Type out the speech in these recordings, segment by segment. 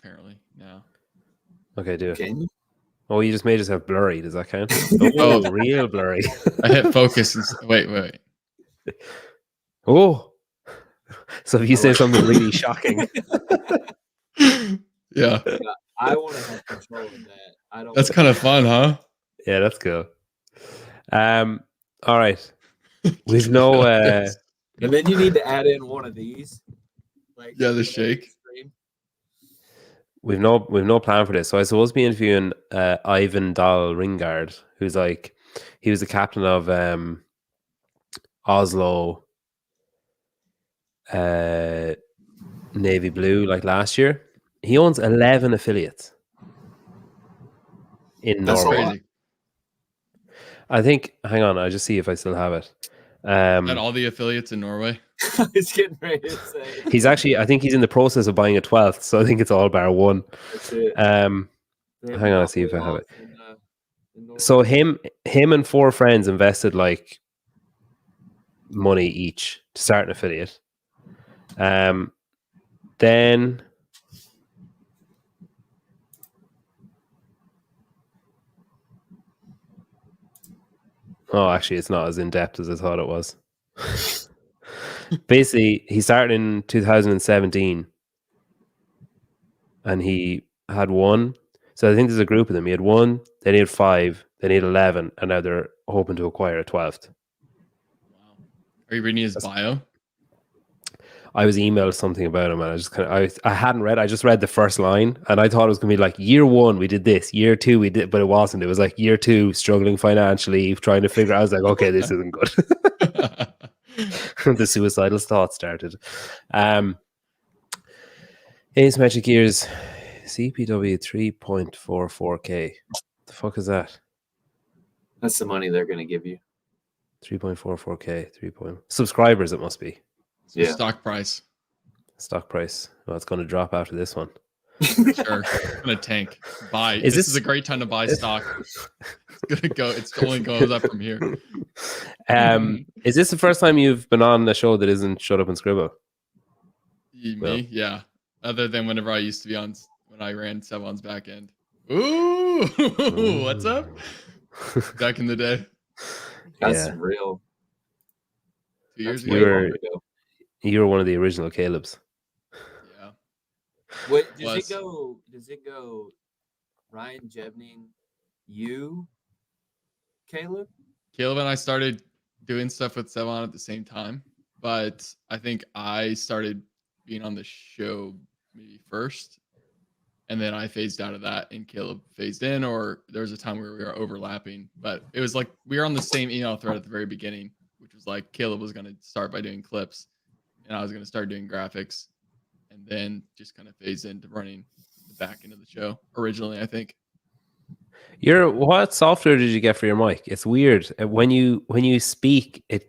apparently now. Okay, do it. Can you? Oh, you just made yourself blurry. Does that count? Oh, real blurry. I hit focus. Wait. Oh. So if you say like- something really shocking. Yeah. I want to have control of that. I don't. That's kind of fun, huh? Yeah, that's cool. All right. We've no And then you need to add in one of these. Like the shake. We've no plan for this. So I suppose be interviewing Ivan Dahl Ringard, who's like he was the captain of Oslo Navy Blue like last year. He owns 11 affiliates in That's Norway. Crazy. I think. Hang on, I'll just see if I still have it. And all the affiliates in Norway. I was getting ready to say. He's actually. I think he's in the process of buying a 12th. So I think it's all bar one. That's it. Hang on, I'll see if I have it. In So him and four friends invested like money each to start an affiliate. Then actually it's not as in depth as I thought it was. Basically, he started in 2017 and he had one. So I think there's a group of them. He had one, then he had 5, then he had 11, and now they're hoping to acquire a 12th. Wow. Are you reading his bio? I was emailed something about him, and I just I hadn't read. I just read the first line, and I thought it was going to be like year 1 we did this, year 2 we did, but it wasn't. It was like year 2 struggling financially, trying to figure. I was like, okay, this isn't good. The suicidal thought started. Asymmetric gears, CPW 3.44K. The fuck is that? That's the money they're going to give you. 3.44K. Subscribers. It must be. Yeah. Stock price. Stock price. Well, it's going to drop after this one. Sure. It's gonna tank. Buy. This is a great time to buy stock. It's gonna go. It's only goes up from here. Is this the first time you've been on a show that isn't Shut Up and Scribble? Me? Yeah. Other than whenever I used to be on when I ran Sevan's back end. Ooh, what's up? Back in the day. That's real. 2 years ago. You were one of the original Caleb's. Yeah. Wait, does it go Ryan Jebning, you, Caleb? Caleb and I started doing stuff with Sevan at the same time, but I think I started being on the show maybe first, and then I phased out of that and Caleb phased in, or there was a time where we were overlapping, but it was like we were on the same email thread at the very beginning, which was like Caleb was going to start by doing clips and I was going to start doing graphics, and then just kind of phase into running the back end of the show originally, I think. What software did you get for your mic? It's weird when you speak, it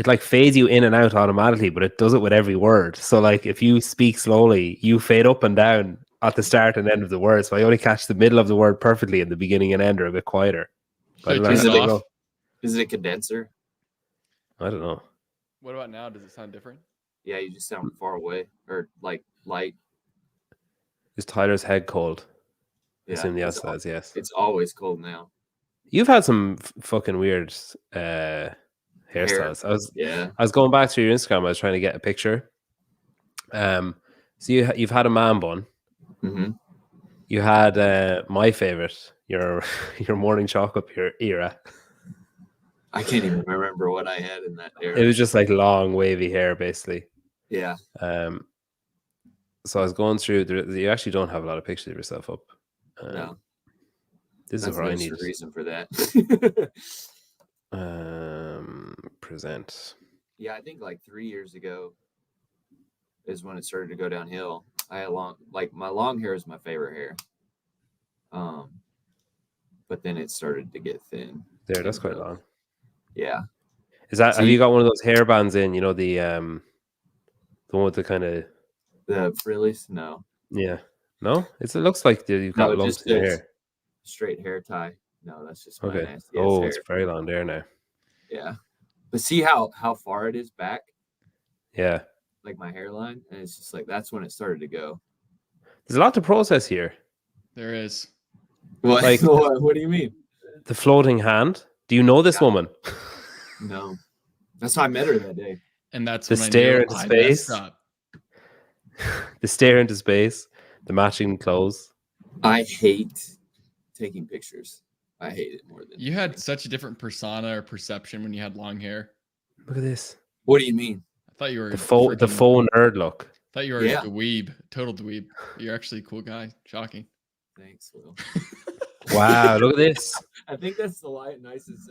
like fades you in and out automatically, but it does it with every word. So like if you speak slowly, you fade up and down at the start and end of the word. So I only catch the middle of the word perfectly, and the beginning and end are a bit quieter. But Is it a condenser? I don't know. What about now? Does it sound different? Yeah, you just sound far away or like light. Is Tyler's head cold? Yeah, assume the answer is yes. It's always cold now. You've had some fucking weird hairstyles. I was going back to your Instagram. I was trying to get a picture. So you've had a man bun. Mm-hmm. You had my favorite, your morning chalk-up era. I can't even remember what I had in that era. It was just like long wavy hair, basically. Yeah. So I was going through. You actually don't have a lot of pictures of yourself up. No. This is where I need a reason for that. Present. Yeah, I think like 3 years ago is when it started to go downhill. I had my long hair is my favorite hair. But then it started to get thin. There, that's quite long. Yeah. Is that? Have you got one of those hair bands in? You know the one with the kind of the frillies? No. Yeah. No, it looks like you've got lumps in your hair. Straight hair tie. No, that's just okay. Nasty It's very long there now. Yeah, but see how far it is back. Yeah. Like my hairline, and it's just like that's when it started to go. There's a lot to process here. There is. What? Like- What do you mean? The floating hand. Do you know this woman? No, that's how I met her that day. And that's The when stare I knew into I space. messed up. The stare into space. The matching clothes. I hate taking pictures. I hate it more than You had such a different persona or perception when you had long hair. Look at this. What do you mean? I thought you were The faux nerd look. thought you were Yeah. a dweeb, total dweeb. You're actually a cool guy. Shocking. Thanks, Will. Wow, look at this. I think that's the nicest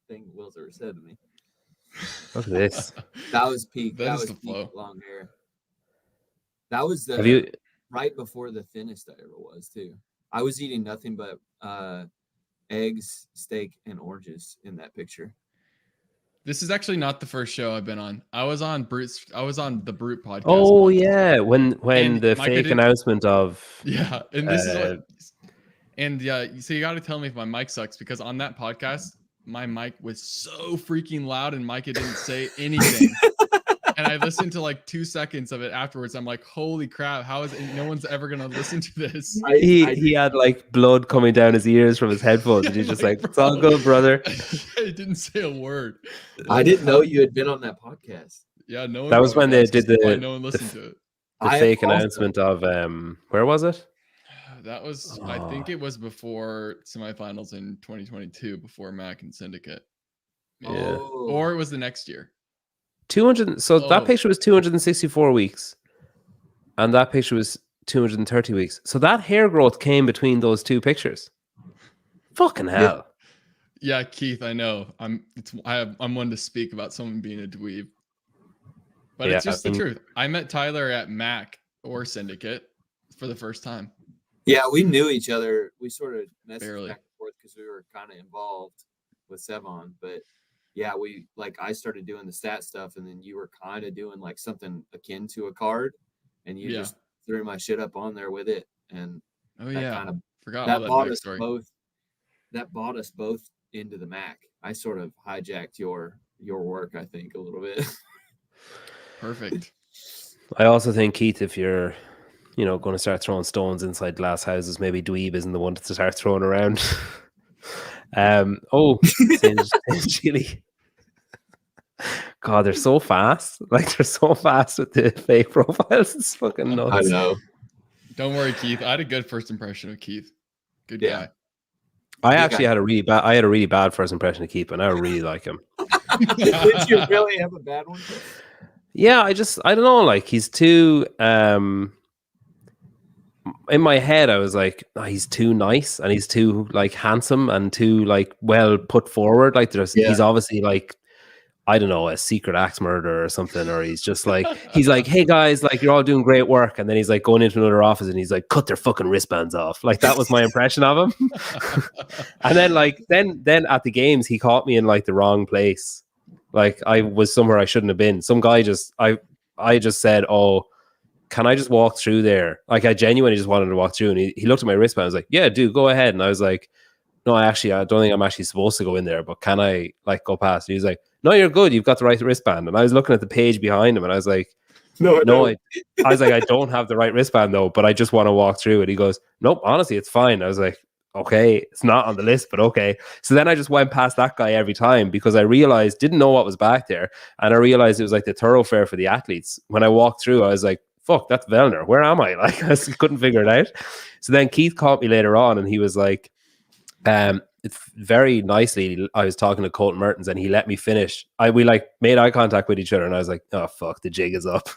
thing Will's ever said to me. Look at this. That was peak. That That is was the peak flow. long hair. That was Have you right before the thinnest I ever was too. I was eating nothing but eggs, steak, and oranges in that picture. This is actually not the first show I've been on. I was on the Brute podcast. Oh once. yeah, when And the Micah fake did- announcement of Yeah, and this is what. And yeah, so you got to tell me if my mic sucks because on that podcast, my mic was so freaking loud and Micah didn't say anything. And I listened to like 2 seconds of it afterwards. I'm like, holy crap! How is no one's ever gonna listen to this? he had like blood coming down his ears from his headphones, and he's just like, "It's all good, brother." I didn't say a word. I didn't know you had been on that podcast. Yeah, no one. That was when they did why no one listened to it. The I fake also- announcement of where was it? That was, I think it was before semifinals in 2022, before Mac and Syndicate. Maybe. Yeah. Oh. Or it was the next year. 200. So Oh. that picture was 264 weeks, and that picture was 230 weeks. So that hair growth came between those two pictures. Fucking hell! Yeah, Keith, I know. I'm one to speak about someone being a dweeb, but it's Yeah, just the truth. I met Tyler at Mac or Syndicate for the first time. Yeah, we knew each other. We sort of messaged Barely. back and forth because we were kind of involved with Sevan. But yeah, I started doing the stat stuff, and then you were kind of doing like something akin to a card, and you just threw my shit up on there with it, and Oh that yeah, kind of forgot all that that brought us backstory. both. That brought us both into the Mac. I sort of hijacked your work, I think, a little bit. Perfect. I also think, Keith, if you're, going to start throwing stones inside glass houses, maybe dweeb isn't the one to start throwing around. Chile. God, they're so fast. Like, they're so fast with the fake profiles. It's fucking nuts. I know. Don't worry, Keith. I had a good first impression of Keith. Good Yeah. guy. I actually had a really bad first impression of Keith, and I really like him. Did you really have a bad one? Yeah, I don't know. Like, he's too. In my head, I was like, oh, he's too nice, and he's too like handsome, and too like well put forward. Like, he's obviously like, I don't know, a secret axe murderer or something, or he's just like, he's like, hey guys, like you're all doing great work, and then he's like going into another office and he's like, cut their fucking wristbands off. Like, that was my impression of him. And then like then at the games, he caught me in like the wrong place. Like, I was somewhere I shouldn't have been. Some guy I just said, oh, can I just walk through there? Like, I genuinely just wanted to walk through, and he looked at my wristband. I was like, yeah, dude, go ahead. And I was like, no, I don't think I'm actually supposed to go in there, but can I like go past? And he was like, no, you're good. You've got the right wristband. And I was looking at the page behind him, and I was like, I was like, I don't have the right wristband though, but I just want to walk through it. He goes, nope, honestly, it's fine. I was like, okay, it's not on the list, but okay. So then I just went past that guy every time because I didn't know what was back there. And I realized it was like the thoroughfare for the athletes. When I walked through, I was like, fuck, that's Vellner. Where am I? Like, I just couldn't figure it out. So then Keith caught me later on, and he was like, it's very nicely, I was talking to Colton Mertens, and he let me finish. We like made eye contact with each other, and I was like, oh fuck, the jig is up.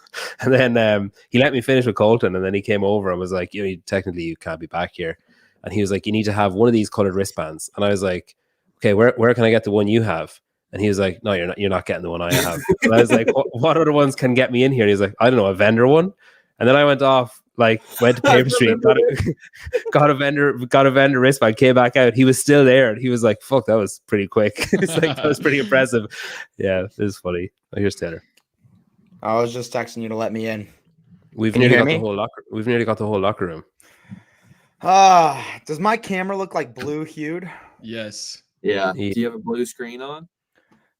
And then he let me finish with Colton, and then he came over and was like, technically you can't be back here. And he was like, you need to have one of these colored wristbands. And I was like, okay, where can I get the one you have? And he was like, no, you're not getting the one I have. And I was like, what other ones can get me in here? And he's like, I don't know, a vendor one. And then I went off, like went to Paper Street, got a vendor wristband, came back out. He was still there, and he was like, fuck, that was pretty quick. It's like, that was pretty impressive. Yeah, it was funny. Oh, here's Taylor. I was just texting you to let me in. We've Can you nearly hear got me? the whole locker. We've nearly got the whole locker room. Does my camera look like blue hued? Yes. Yeah. Yeah. Do you have a blue screen on?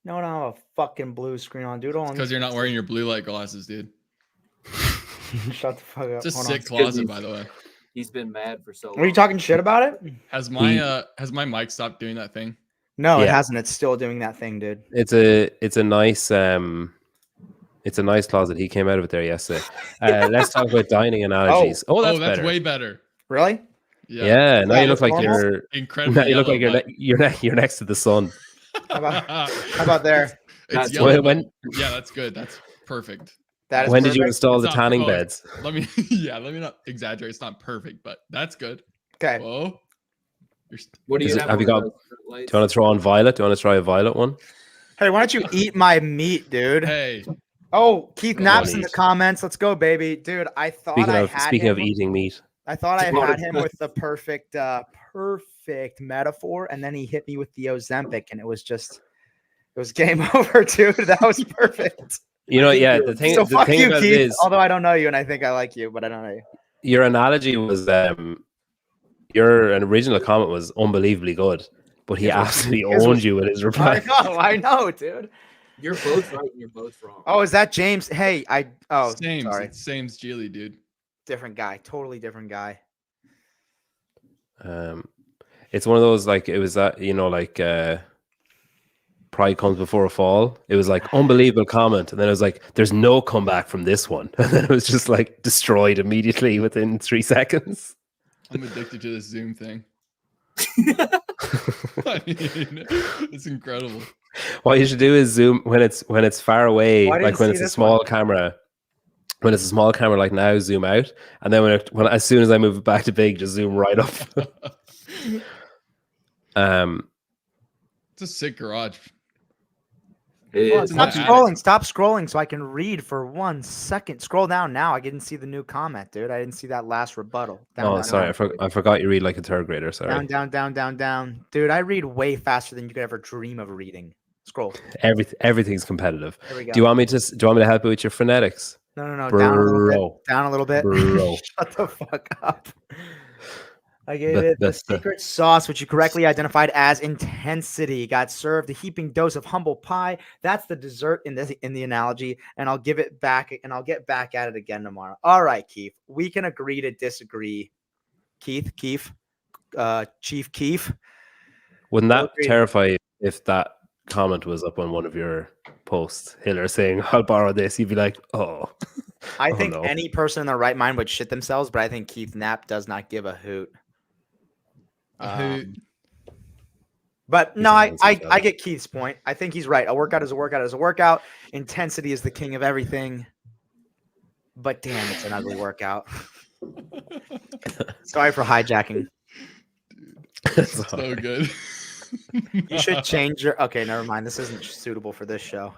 No, I don't have a fucking blue screen on, dude. Because you're not wearing your blue light glasses, dude. Shut the fuck up. It's a Hold sick on. closet, by the way. He's been mad for so long. Were you talking shit about it? Has my mic stopped doing that thing? No, it Yeah. hasn't. It's still doing that thing, dude. It's a nice closet. He came out of it there yesterday. Let's talk about dining analogies. Oh, that's that's better. way better. Really? Yeah, now Yeah, you look that's like normal. you're Incredibly now you look like yellow, you're next to the sun. How about there? It's That's yellow. when Yeah, that's good. That's perfect. That is when did you perfect. install It's the not- tanning oh, beds? Let me not exaggerate. It's not perfect, but that's good. Okay. Whoa. What do you Is it- have? have you one of got- those fruit lights? Do you want to throw on violet? Do you want to try a violet one? Hey, why don't you eat my meat, dude? Hey, Oh, Keith Go Naps on, in the eat. comments. Let's go, baby, dude. I thought Speaking I of eating meat, I thought I Water had him with the perfect metaphor, and then he hit me with the Ozempic, and it was game over, dude. That was perfect. you know, think yeah. you're- So The fuck thing you, about Keith. it is, Although I don't know you, and I think I like you, but I don't know you. your analogy was your original comment was unbelievably good, but he His was- absolutely his owned was- you with his reply. I know, dude. You're both right and you're both wrong. Oh, is that James? Hey, Sames. sorry, It's Sames Geely, dude. different guy, totally different guy. It's one of those like it was that pride comes before a fall. It was like unbelievable comment, and then it was like there's no comeback from this one, and then it was just like destroyed immediately within 3 seconds. I'm addicted to this Zoom thing. I mean, it's incredible. What you should do is zoom when it's far away, Oh, I didn't like when see it's a this small one. camera. When it's a small camera, like now, zoom out, and then when as soon as I move it back to big, just zoom right up. It's a sick garage. It Oh, is. in the stop attic. scrolling. Stop scrolling so I can read for 1 second. Scroll down now. I didn't see the new comment, dude. I didn't see that last rebuttal. Down, Oh, down, sorry, down, I forgot you read like a third grader. Sorry, down. Dude, I read way faster than you could ever dream of reading. Scroll. everything's competitive. There we go. Do you want me to help you with your phonetics? No. Down a little bit. Bro. Down a little bit. Bro. Shut the fuck up. I gave it the the- secret sauce, which you correctly identified as intensity. Got served a heaping dose of humble pie. That's the dessert in the analogy, and I'll give it back, and I'll get back at it again tomorrow. All right, Keith. We can agree to disagree. Chief Keith. Wouldn't that Agreed. terrify you if that comment was up on one of your posts? Hiller saying, "I'll borrow this." You'd be like, "Oh." I Oh, think no. any person in their right mind would shit themselves, but I think Keith Knapp does not give a hoot. But He's no, a I handsome fella. get Keith's point. I think he's right. A workout is a workout is a workout. Intensity is the king of everything. But damn, it's an ugly workout. Sorry for hijacking. So good. You should change your. Okay, never mind. This isn't suitable for this show.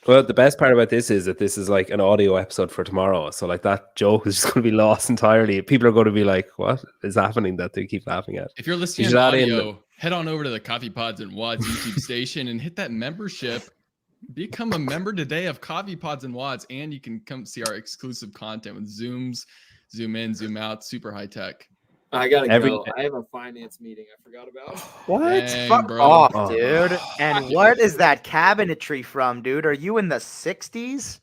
Well, the best part about this is that this is like an audio episode for tomorrow. So like that joke is just going to be lost entirely. People are going to be like, "What is happening?" That they keep laughing at. If you're listening should on add in audio, head on over to the Coffee Pods and Wads YouTube station and hit that membership. Become a member today of Coffee Pods and Wads, and you can come see our exclusive content with zooms, zoom in, zoom out, super high tech. I gotta Every- go. I have a finance meeting I forgot about. What? Dang, Fuck bro. off, Oh. dude. And what is that cabinetry from, dude? Are you in the 60s?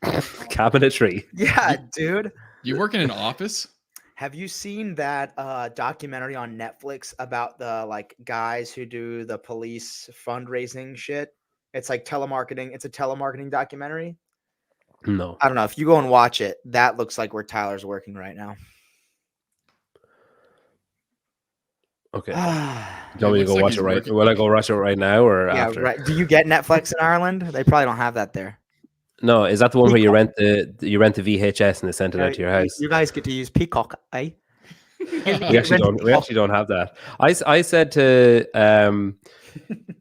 Cabinetry. Yeah, dude. You work in an office? Have you seen that documentary on Netflix about the like guys who do the police fundraising shit? It's like telemarketing. It's a telemarketing documentary. No. I don't know. If you go and watch it, that looks like where Tyler's working right now. Okay. Yeah, Do you want me to looks go like watch he's it right? working. Will I go watch it right now or after? right. Do you get Netflix in Ireland? They probably don't have that there. No, is that the one where you rent the VHS and they send it out to your house? You guys get to use Peacock, eh? We actually don't. We actually don't have that. I said to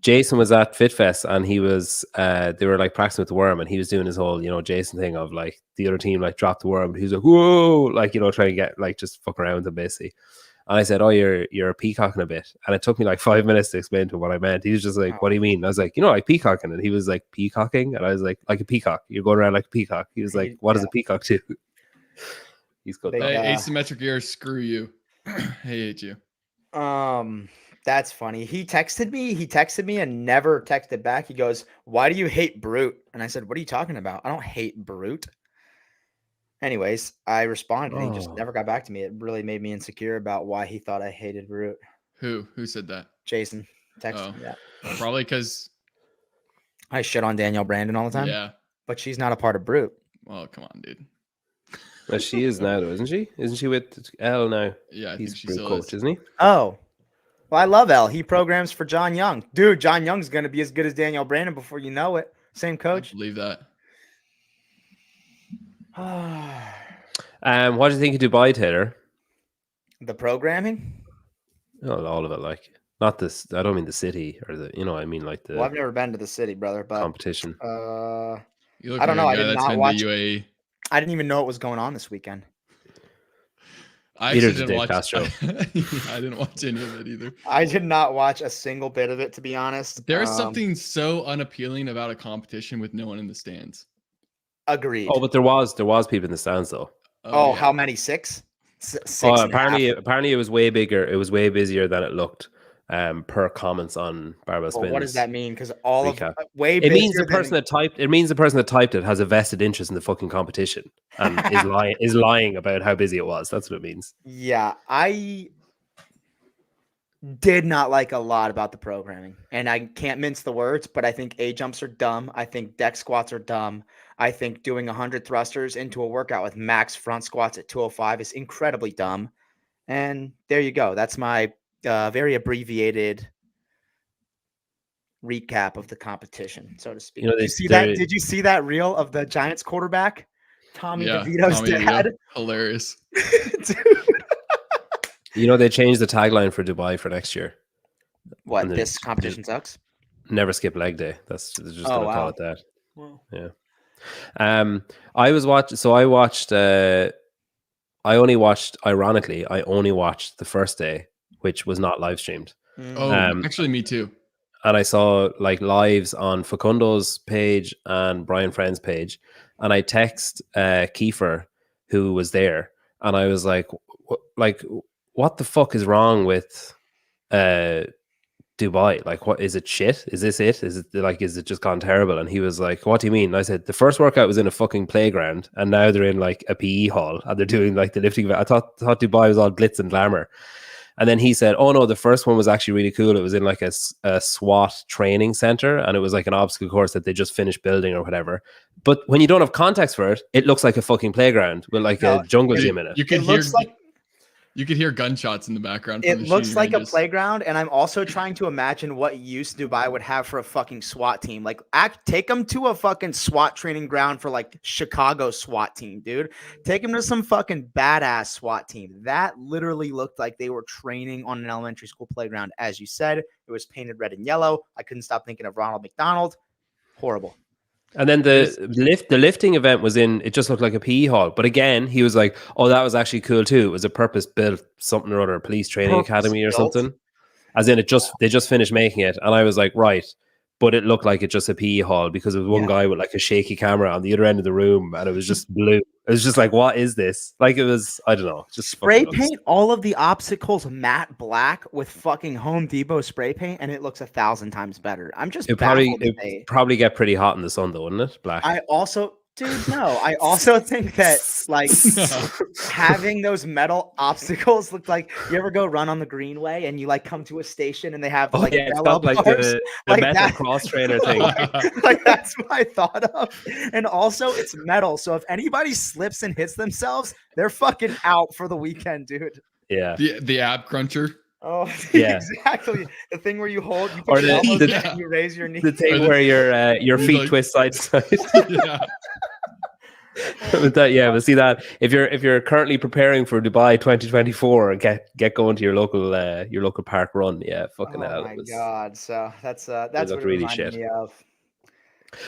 Jason was at FitFest and he was they were like practicing with the worm and he was doing his whole Jason thing of like the other team like dropped the worm. He was like whoa, like trying to get like just fuck around with him basically. And I said, oh, you're peacocking a bit. And it took me like 5 minutes to explain to him what I meant. He was just like, what do you mean? And I was like, like peacocking. And he was like, peacocking? And I was like a peacock. You're going around like a peacock. He was like, what does a peacock do? He's good. They- Hey, asymmetric ears, screw you. I hate you. That's funny. He texted me and never texted back. He goes, "Why do you hate Brute?" And I said, "What are you talking about? I don't hate Brute." Anyways, I responded and he just Oh. never got back to me. It really made me insecure about why he thought I hated Root. Who said that? Jason texted Oh. me that. Probably because I shit on Danielle Brandon all the time, yeah. but she's not a part of Brute. Well, come on, dude. Well, she is now, though, isn't she? Isn't she with L now? Yeah, I He's think she Brew still coach, is. isn't he? Oh, well, I love L. He programs for John Young. Dude, John Young's going to be as good as Danielle Brandon before you know it. Same I coach. believe that. What do you think of Dubai, Taylor? The programming? Oh, all of it, like not this. I don't mean the city or the. I mean like the Well, I've never been to the city, brother, but competition. You look I don't like know. a I guy did that's not been watch. to UAE. I didn't even know what was going on this weekend. I Neither actually did didn't Dave watch. Castro. I didn't watch any of it either. I did not watch a single bit of it, to be honest. There's something so unappealing about a competition with no one in the stands. Agreed. Oh, but there was people in the stands though. Oh, yeah. how many? Six? Six. Oh, and a half. apparently it was way bigger. It was way busier than it looked. Per comments on Barbell Spins. Well, what does that mean? Because all recap. of way It means the busier person than- that typed. It means the person that typed it has a vested interest in the fucking competition and is lying about how busy it was. That's what it means. Yeah, I did not like a lot about the programming, and I can't mince the words, but I think A jumps are dumb. I think deck squats are dumb. I think doing 100 thrusters into a workout with max front squats at 205 is incredibly dumb. And there you go. That's my very abbreviated recap of the competition, so to speak. Did you see that? Did you see that reel of the Giants quarterback, Tommy DeVito's Tommy dad? DeVito. Hilarious. Dude. They changed the tagline for Dubai for next year. What, this competition sucks? Never skip leg day. They're just gonna call it that. Wow. Yeah. Ironically, I only watched the first day, which was not live streamed. Oh, actually, me too. And I saw like lives on Facundo's page and Brian Friend's page, and I text Kiefer, who was there, and I was like, what the fuck is wrong with Dubai? Like, what is it? Shit? Is this it? Is it just gone terrible? And he was like, what do you mean? And I said, the first workout was in a fucking playground, and now they're in like a PE hall and they're doing like the lifting. I thought Dubai was all glitz and glamour. And then he said, oh no, the first one was actually really cool. It was in like a SWAT training center, and it was like an obstacle course that they just finished building or whatever. But when you don't have context for it, it looks like a fucking playground with like a jungle gym in it. You could hear gunshots in the background. It looks like a playground, and I'm also trying to imagine what use Dubai would have for a fucking SWAT team. Like, take them to a fucking SWAT training ground for like Chicago SWAT team, dude. Take them to some fucking badass SWAT team. That literally looked like they were training on an elementary school playground. As you said, it was painted red and yellow. I couldn't stop thinking of Ronald McDonald. Horrible. And then the lifting event was it just looked like a PE hall. But again, he was like, oh, that was actually cool too. It was a purpose-built something or other, police training academy or something. As in, they just finished making it. And I was like, right. But it looked like it's just a PE hall because there was one guy with like a shaky camera on the other end of the room, and it was just blue. It was just like, what is this? Like, it was, I don't know. Just spray paint all of the obstacles matte black with fucking Home Depot spray paint, and it looks 1,000 times better. I'm just it probably get pretty hot in the sun though, wouldn't it? Black. I also think that like having those metal obstacles look like, you ever go run on the Greenway and you like come to a station and they have like it's got like the metal cross trainer thing. Like that's what I thought of. And also it's metal, so if anybody slips and hits themselves, they're fucking out for the weekend, dude. Yeah. The ab cruncher. Oh yeah, exactly. The thing where you hold, you put your elbows in and you raise your knee. The thing where your feet twist side to side. Yeah. We'll see that if you're currently preparing for Dubai 2024, get going to your local park run. Yeah, fucking hell. Oh my god! So that's what it really reminded me of.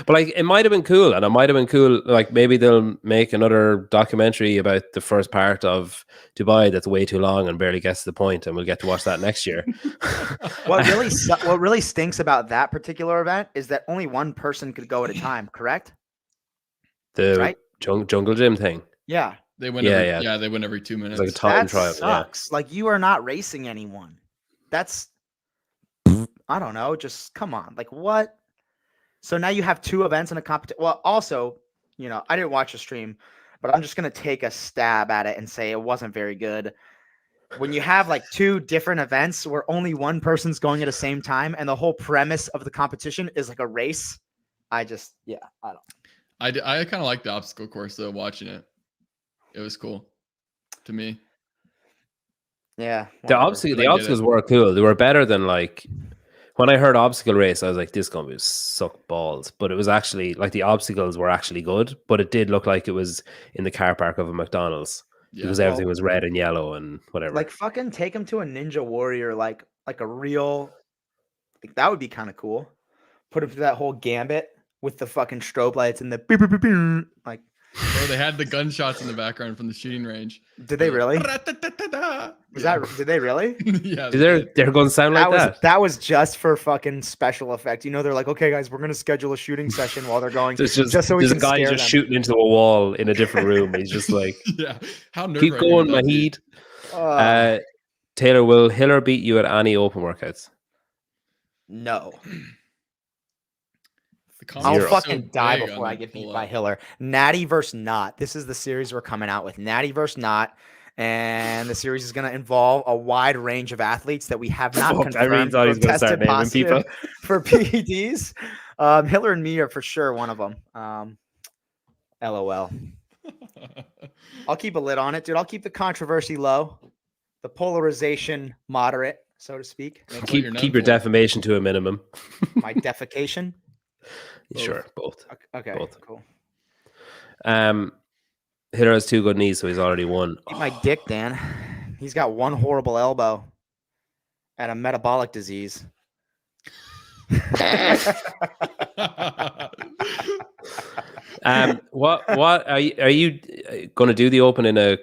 But like, it might have been cool, and it might have been cool. Like, maybe they'll make another documentary about the first part of Dubai that's way too long and barely gets to the point, and we'll get to watch that next year. What really stinks about that particular event is that only one person could go at a time. Correct? The jungle gym thing. Yeah. They went they went every 2 minutes. It's like a time trial. Sucks. Yeah. Like, you are not racing anyone. That's, I don't know. Just come on. Like, what? So now you have two events in a competition. Well, also, I didn't watch the stream, but I'm just gonna take a stab at it and say it wasn't very good. When you have like two different events where only one person's going at the same time, and the whole premise of the competition is like a race, I don't. I kind of like the obstacle course though. Watching it, it was cool to me. Yeah, The whatever. obstacles were cool. They were better than like when I heard obstacle race, I was like, this is gonna be suck balls. But it was actually like the obstacles were actually good, but it did look like it was in the car park of a McDonald's because everything was red and yellow and whatever. Like fucking take him to a Ninja Warrior, like a real, like that would be kind of cool. Put him through that whole gambit with the fucking strobe lights and the beep, beep, beep, beep, like. Bro, they had the gunshots in the background from the shooting range. Did they really? Did they really? Yeah. They're going to sound like that. That was just for fucking special effect. You know, they're like, okay, guys, we're gonna schedule a shooting session while they're going. Just so we there's can a guy scare just them. shooting into a wall in a different room. He's just like, yeah. How keep going, Mahid. Taylor, will Hiller beat you at any open workouts? No. I'll fucking die before I get beat by Hiller. Natty versus Not. This is the series we're coming out with. Natty versus Not. And the series is going to involve a wide range of athletes that we have not confirmed he's going to start naming people for PEDs. Hiller and me are for sure one of them. LOL. I'll keep a lid on it, dude. I'll keep the controversy low, the polarization moderate, so to speak. Keep your defamation to a minimum. My defecation. Sure, both. Okay, both. Cool. Hiller has 2 good knees, so he's already won. Eat my dick, Dan. He's got one horrible elbow and a metabolic disease. What are you going to do the open in a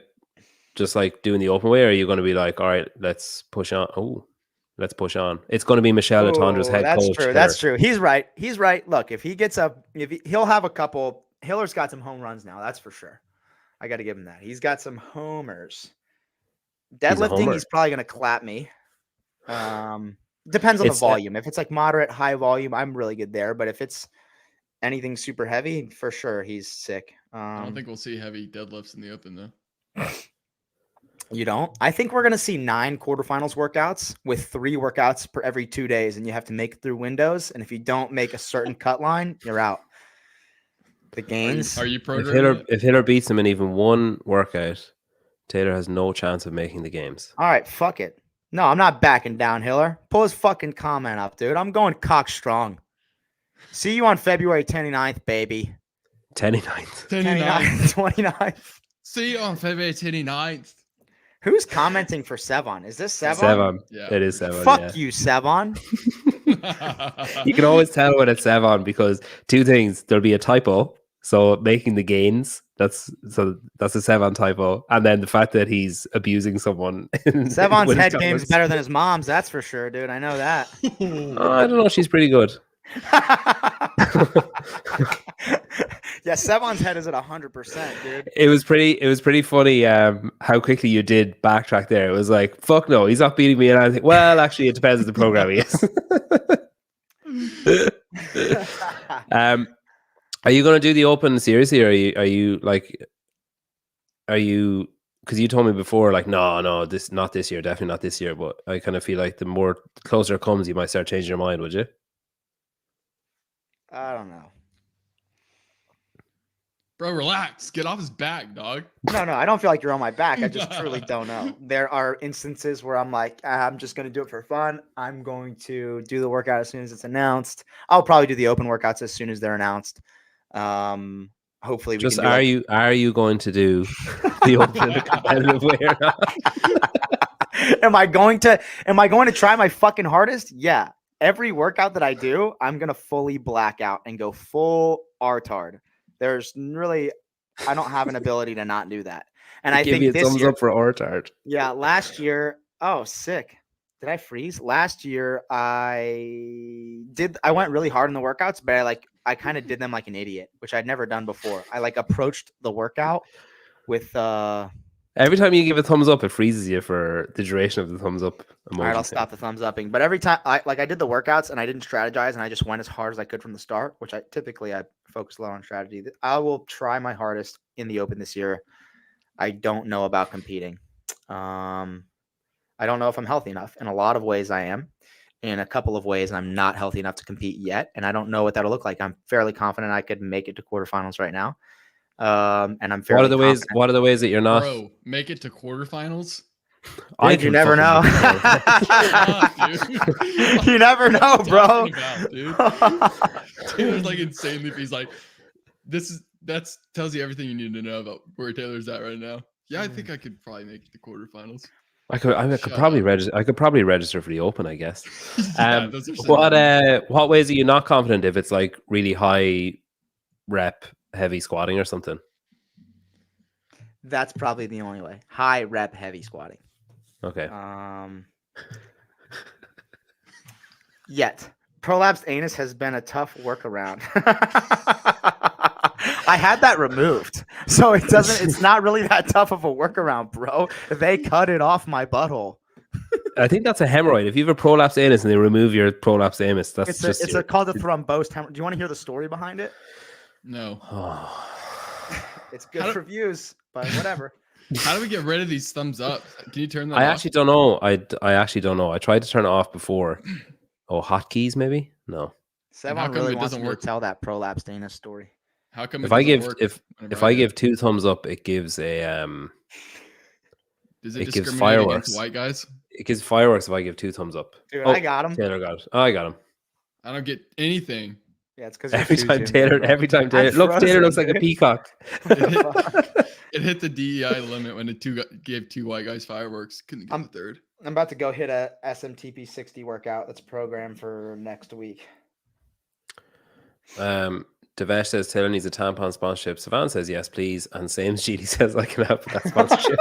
just like doing the open way, or are you going to be like, all right, let's push on? Oh. Let's push on. It's going to be Michelle Latondra's head coach. That's true. He's right. Look, if he gets he'll have a couple. Hiller's got some home runs now. That's for sure. I got to give him that. He's got some homers. Deadlifting, he's probably going to clap me. Depends on the volume. If it's like moderate, high volume, I'm really good there. But if it's anything super heavy, for sure, he's sick. I don't think we'll see heavy deadlifts in the open though. You don't? I think we're going to see 9 quarterfinals workouts with 3 workouts per every 2 days, and you have to make it through windows. And if you don't make a certain cut line, you're out. The gains. Are you programming? If Hiller beats him in even one workout, Taylor has no chance of making the games. All right, fuck it. No, I'm not backing down, Hiller. Pull his fucking comment up, dude. I'm going cock strong. See you on February 29th, baby. 29th. 29th. See you on February 29th. Who's commenting for Sevan? Is this Sevan? Sevan. Yeah. It is Sevan. Fuck you, Sevan. You can always tell when it's Sevan because 2 things. There'll be a typo. So making the gains, that's a Sevan typo. And then the fact that he's abusing someone. Sevan's head game is better than his mom's. That's for sure, dude. I know that. I don't know. She's pretty good. Yeah, Sevan's head is at 100%, dude. It was pretty funny how quickly you did backtrack there. It was like, fuck no, he's not beating me. And I think, well, actually, it depends on the program he is. Are you going to do the open seriously, or are you because you told me before, like, no, not this year, definitely not this year. But I kind of feel like the more closer it comes, you might start changing your mind, would you? I don't know. Bro, relax. Get off his back, dog. No, I don't feel like you're on my back. I just truly don't know. There are instances where I'm like, I'm just going to do it for fun. I'm going to do the workout as soon as it's announced. I'll probably do the open workouts as soon as they're announced. Hopefully, we just can are you going to do the open in a competitive way or not? Am I going to try my fucking hardest? Yeah. Every workout that I do, I'm going to fully black out and go full artard. There's really, I don't have an ability to not do that. And I think this thumbs year, up for artard. Yeah, last year, oh, sick. Did I freeze? Last year, I went really hard in the workouts, but I kind of did them like an idiot, which I'd never done before. I approached the workout with Every time you give a thumbs up, it freezes you for the duration of the thumbs up emoji. All right, I'll thing. stop the thumbs upping. But every time I did the workouts and I didn't strategize and I just went as hard as I could from the start, which I focus a lot on strategy. I will try my hardest in the Open this year. I don't know about competing. I don't know if I'm healthy enough. In a lot of ways, I am. In a couple of ways, I'm not healthy enough to compete yet, and I don't know what that'll look like. I'm fairly confident I could make it to quarterfinals right now. And I'm fairly confident. What are the ways that you're not? Bro, make it to quarterfinals. Dude, you never know. You never know, bro. Dude. Taylor's like insanely. He's like, that's tells you everything you need to know about where Taylor's at right now. Yeah, I think I could probably make it to quarterfinals. I could probably register. I could probably register for the Open, I guess. Yeah, those are what ways are you not confident if it's like really high rep heavy squatting or something? That's probably the only way. High rep heavy squatting. Okay. Yet prolapsed anus has been a tough workaround. I had that removed, so it's not really that tough of a workaround, bro. They cut it off my butthole. I think that's a hemorrhoid. If you have a prolapsed anus and they remove your prolapsed anus, that's it's called a thrombosed hemorrhoid. Do you want to hear the story behind it? No. It's good for views, but whatever. How do we get rid of these thumbs up? Can you turn that I off? actually don't know. I actually don't know. I tried to turn it off before. Oh, hotkeys maybe? No. Sevan really wants me to tell that prolapsed anus story. How come if I give 2 thumbs up, it gives a Does it gives discriminate fireworks. against white guys? It gives fireworks if I give 2 thumbs up. Dude, I got him. Taylor got it. Oh, I got him. I don't get anything. Yeah, it's because every time Taylor look, Taylor looks like a peacock. It hit the DEI limit when it gave 2 white guys fireworks. Couldn't get the third. I'm about to go hit a SMTP 60 workout that's programmed for next week. Devesh says Taylor needs a tampon sponsorship. Sevan says yes, please. And same GD says I can help with that sponsorship.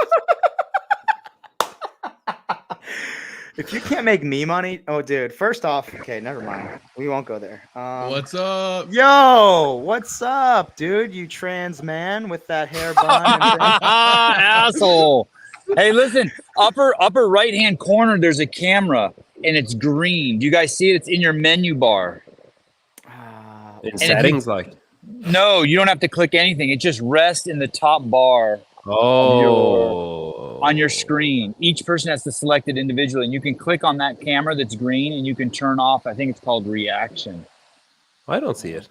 If you can't make me money, oh, dude. First off, okay, never mind. We won't go there. What's up? Yo, what's up, dude? You trans man with that hair bun. Asshole. Hey, listen, upper right hand corner, there's a camera and it's green. Do you guys see it? It's in your menu bar. In settings, like? No, you don't have to click anything. It just rests in the top bar. On your screen. Each person has to select it individually, and you can click on that camera that's green, and you can turn off. I think it's called reaction. I don't see it.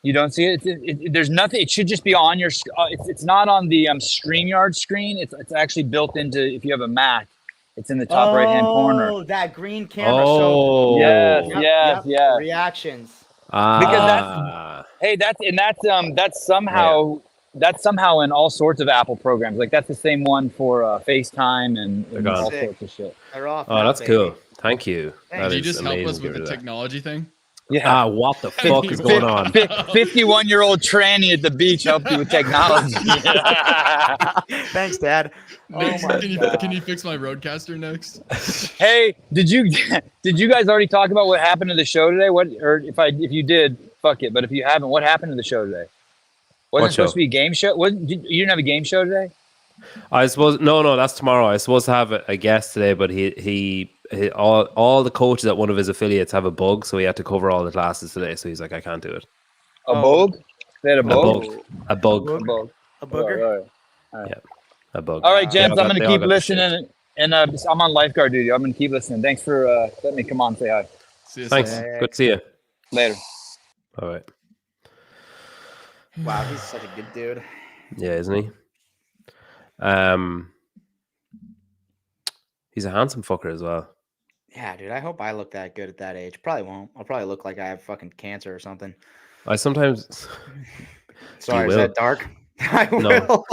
You don't see it? There's nothing. It should just be on your. It's not on the StreamYard screen. It's actually built into. If you have a Mac, it's in the top right hand corner. Oh, that green camera. Oh, yes. Reactions. Because that's somehow. That's somehow in all sorts of Apple programs. Like that's the same one for FaceTime and all sorts of shit. They're off. Oh, that's cool. Thank you. Can you just help us with the technology thing? Yeah. What the fuck is going on? 51-year-old tranny at the beach helped you with technology. Thanks, Dad. Can you fix my Roadcaster next? Hey, did you guys already talk about what happened to the show today? If you did, fuck it. But if you haven't, what happened to the show today? Wasn't it supposed to be a game show? You didn't have a game show today? I suppose no, that's tomorrow. I was supposed to have a guest today, but he all the coaches at one of his affiliates have a bug, so he had to cover all the classes today. So he's like, I can't do it. A bug? They had a bug? A bug. A booger? Right. Yeah, a bug. All right, gents, I'm going to keep listening, and I'm on lifeguard duty. I'm going to keep listening. Thanks for letting me come on and say hi. See you. Thanks. Good to see you. Later. All right. Wow, he's such a good dude. Yeah, isn't he? He's a handsome fucker as well. Yeah, dude. I hope I look that good at that age. Probably won't. I'll probably look like I have fucking cancer or something. I sometimes. Sorry, is that dark? I will.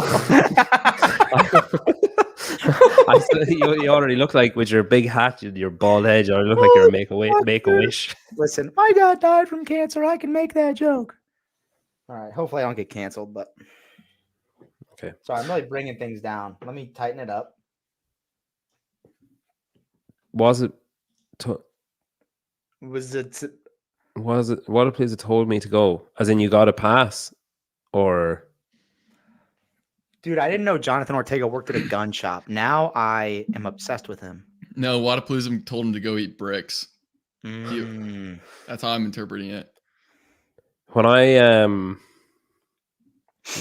You already look like with your big hat, your bald head. You already look like you're a make a wish. Listen, my dad died from cancer. I can make that joke. All right. Hopefully, I don't get canceled, but okay. Sorry, I'm really bringing things down. Let me tighten it up. Was it? What a place it told me to go? As in, you got a pass, or Dude, I didn't know Jonathan Ortega worked at a gun shop. Now I am obsessed with him. No, Wadapalooza told him to go eat bricks. Mm. That's how I'm interpreting it. When I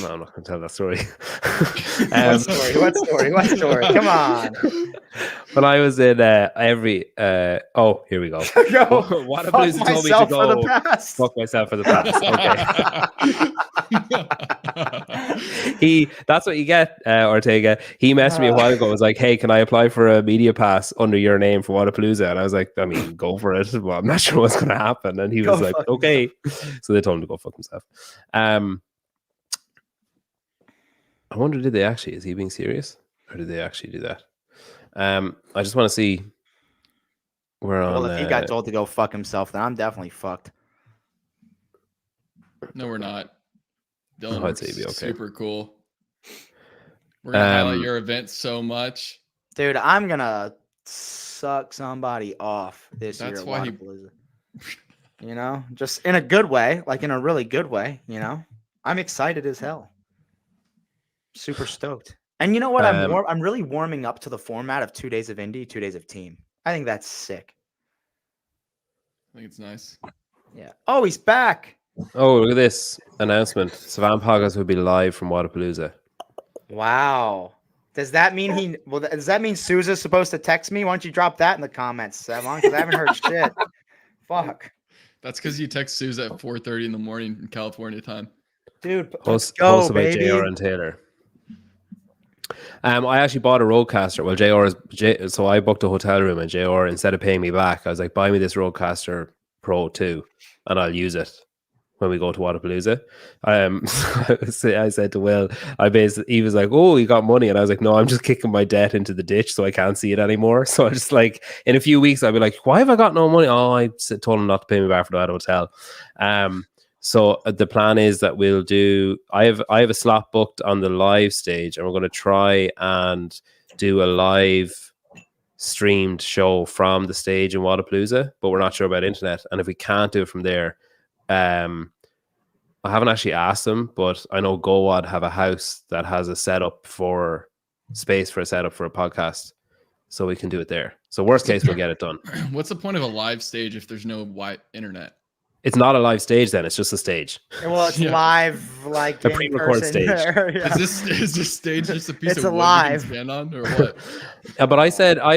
no, I'm not going to tell that story. What story? Come on. When I was in here we go. Fuck myself for the past. Fuck myself for the past. Okay. That's what you get, Ortega. He messaged me a while ago. Was like, "Hey, can I apply for a media pass under your name for Wadapalooza?" And I was like, "I mean, go for it. Well, I'm not sure what's going to happen." And he was like, "Okay." So they told him to go fuck himself. I wonder, did they actually? Is he being serious, or did they actually do that? I just want to see. Well, if he got told to go fuck himself, then I'm definitely fucked. No, we're not. Dylan, I'd say he'd be okay. Super cool. We're gonna highlight your event so much, dude. I'm gonna suck somebody off this year. That's why you know, just in a good way, like in a really good way. You know, I'm excited as hell. Super stoked. And you know what? I'm really warming up to the format of 2 days of indie, 2 days of team. I think that's sick. I think it's nice. Yeah. Oh, he's back. Oh, look at this announcement. Sevan podcast will be live from Wadapalooza. Wow. Does that mean does that mean Sousa's supposed to text me? Why don't you drop that in the comments, Sevan? Because I haven't heard shit. Fuck. That's because you text Sousa at 4:30 in the morning in California time. Dude, let's go, hosted by JR and Taylor. I actually bought a Rodecaster. Well, so I booked a hotel room, and JR, instead of paying me back, I was like, buy me this Rodecaster Pro 2 and I'll use it when we go to Wadapalooza. I said to Will, he was like, oh, you got money? And I was like, no, I'm just kicking my debt into the ditch so I can't see it anymore. So I just like, in a few weeks, I'll be like, why have I got no money? Oh, I told him not to pay me back for that hotel. So the plan is that we'll do. I have a slot booked on the live stage, and we're going to try and do a live streamed show from the stage in Wadapalooza, but we're not sure about internet. And if we can't do it from there, I haven't actually asked them, but I know GoWad have a house that has a space for a setup for a podcast, so we can do it there. So worst case, we'll get it done. What's the point of a live stage if there's no internet? It's not a live stage then, it's just a stage. Well, it's live, like a pre-recorded stage. Yeah. Is this stage just a piece of wood you can stand on, or what? But I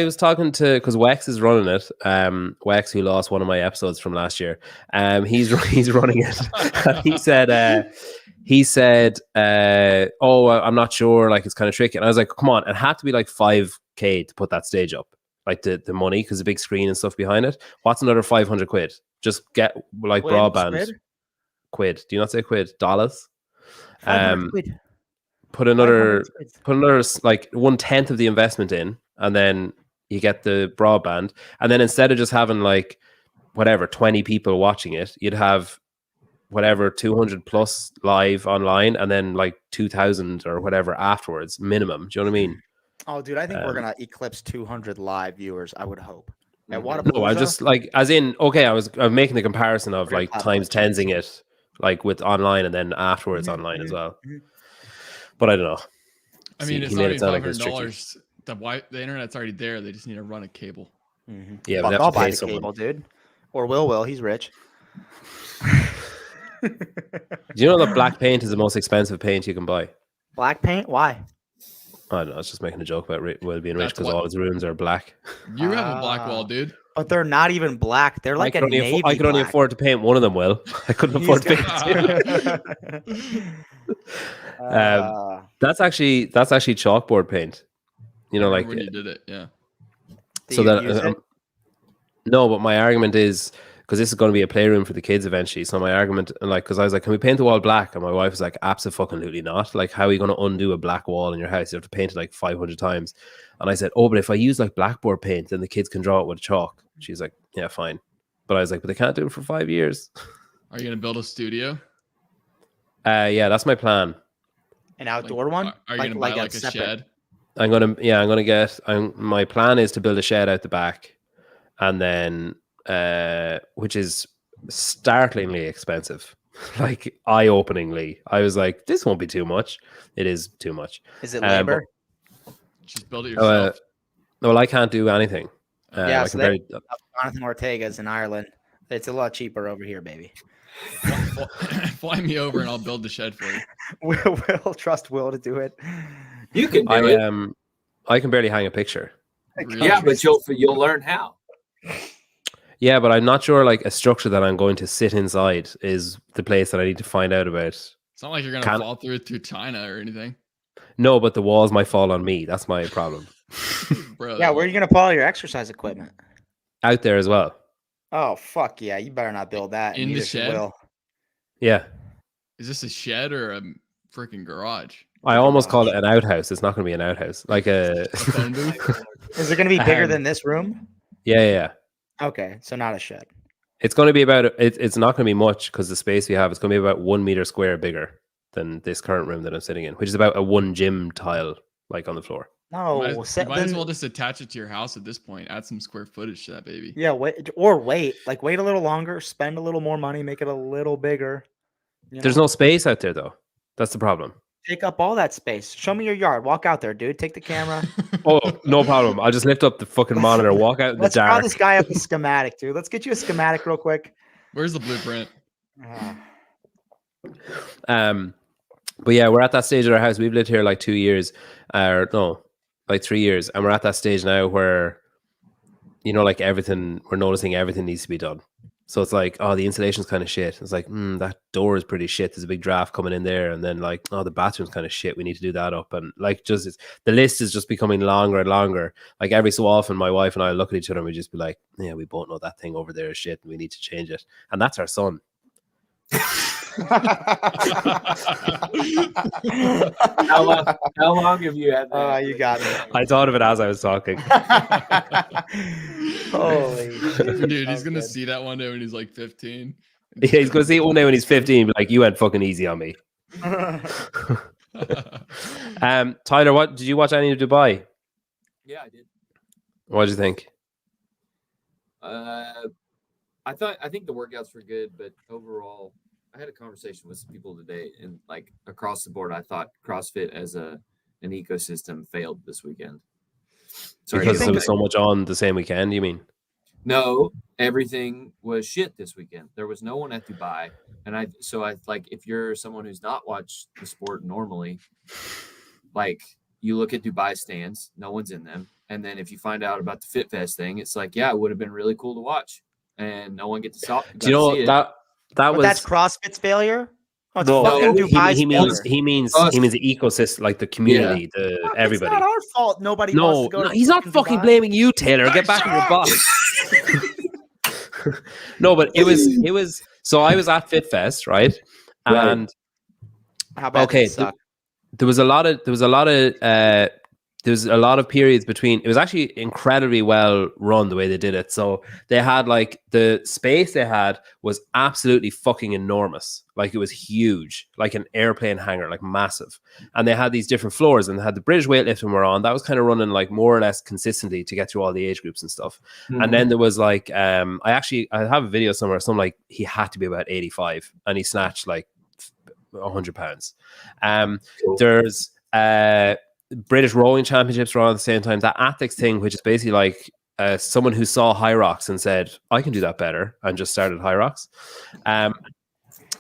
was talking to, because Wex is running it. Wex, who lost one of my episodes from last year. He's running it. He said, oh, I'm not sure, like it's kind of tricky. And I was like, come on, it had to be like 5K to put that stage up. Like the money, because the big screen and stuff behind it. What's another 500 quid? Just get like broadband. Quid. Do you not say quid? Dollars. Quid. Put another like 1/10 of the investment in, and then you get the broadband. And then instead of just having like whatever 20 people watching it, you'd have whatever 200 plus live online, and then like 2,000 or whatever afterwards minimum. Do you know what I mean? Oh, dude, I think we're gonna eclipse 200 live viewers. I would hope. No, I just like, as in, okay, I'm making the comparison of like times tensing it like with online and then afterwards online as well. But I don't know. I mean, it's not even $500. The internet's already there. They just need to run a cable. Yeah, but I'll buy the cable, dude. Or Will. He's rich. Do you know that black paint is the most expensive paint you can buy? Black paint? Why? I don't know. I was just making a joke about Will being rich because all his rooms are black. You have a black wall, dude. But they're not even black. They're like navy I could only afford to paint one of them, Will. I couldn't afford to paint two. That's actually chalkboard paint. You know, like when you did it, yeah. So that no, but my argument is, because this is going to be a playroom for the kids eventually. So my argument, like, because I was like, can we paint the wall black? And my wife was like, absolutely not. Like, how are you going to undo a black wall in your house? You have to paint it like 500 times. And I said, oh, but if I use like blackboard paint, then the kids can draw it with chalk. She's like, yeah, fine. But I was like, but they can't do it for 5 years. Are you going to build a studio? Yeah, that's my plan. An outdoor one? Are you going to buy like a shed? My plan is to build a shed out the back, and then which is startlingly expensive. like eye-openingly. I was like, this won't be too much. It is too much. Is it labor? Just build it yourself. Well, I can't do anything. Yeah, I so can barely, Jonathan Ortega's in Ireland. It's a lot cheaper over here, baby. Fly me over and I'll build the shed for you. We'll trust Will to do it. You can do it. I can barely hang a picture. Really? Yeah, but you'll learn how. Yeah, but I'm not sure like a structure that I'm going to sit inside is the place that I need to find out about. It's not like you're gonna fall through China or anything. No, but the walls might fall on me. That's my problem. Bro, Yeah, where are you gonna put all your exercise equipment? Out there as well. Oh fuck yeah! You better not build that. In the Neither should shed? Will. Yeah. Is this a shed or a freaking garage? I almost call it an outhouse. It's not going to be an outhouse. Like a phone booth? Is it gonna be bigger than this room? Yeah. Okay, so not a shed. It's going to be about it's not going to be much because the space we have is going to be about 1 meter square bigger than this current room that I'm sitting in, which is about a 1 gym tile like on the floor. No, you might as well just attach it to your house at this point. Add some square footage to that baby. Yeah, wait a little longer, spend a little more money, make it a little bigger. There's no space out there though. That's the problem. Take up all that space. Show me your yard. Walk out there, dude. Take the camera. Oh, no problem. I'll just lift up the fucking monitor, walk out in Let's the draw dark. this guy up a schematic, dude. Let's get you a schematic real quick. Where's the blueprint? But yeah, we're at that stage at our house. We've lived here like 2 years, or no, like 3 years, and we're at that stage now where, like everything, we're noticing everything needs to be done. So it's like, oh, the insulation's kind of shit. It's like, that door is pretty shit. There's a big draft coming in there, and then like, oh, the bathroom's kind of shit. We need to do that up, and like, the list is just becoming longer and longer. Like every so often, my wife and I look at each other and we just be like, yeah, we both know that thing over there is shit, and we need to change it. And that's our son. How long have you had that? You got me. I thought of it as I was talking. Holy shit. Dude, he's gonna see that one day when he's like 15. Yeah, he's gonna see it one day when he's 15, but like, you went fucking easy on me. Tyler, what did you watch any of Dubai? Yeah, I did. What did you think? I think the workouts were good, but overall, I had a conversation with some people today, and like across the board, I thought CrossFit as an ecosystem failed this weekend. Sorry, Because there was so much on the same weekend, you mean? No, everything was shit this weekend. There was no one at Dubai, and I like, if you're someone who's not watched the sport normally, like you look at Dubai stands, no one's in them, and then if you find out about the Fit Fest thing, it's like, yeah, it would have been really cool to watch, and no one get to stop. Do you know that was that's CrossFit's failure? Oh, it's no, fucking Dubai's he means failure. he means the ecosystem, like the community, everybody. It's not our fault. Nobody wants to go to he's not fucking Dubai. blaming you, Taylor. Get back in your box. No, but it was. So I was at Fit Fest, right? And how about there was a lot of periods between. It was actually incredibly well run the way they did it. So they had like the space they had was absolutely fucking enormous. Like it was huge, like an airplane hangar, like massive. And they had these different floors, and they had the British weightlifting were on. That was kind of running like more or less consistently to get through all the age groups and stuff. Mm-hmm. And then there was like, I have a video somewhere. Some like he had to be about 85, and he snatched like 100 pounds. Cool. There's British rowing championships were on at the same time. That athletics thing, which is basically like someone who saw high rocks and said, I can do that better, and just started high rocks.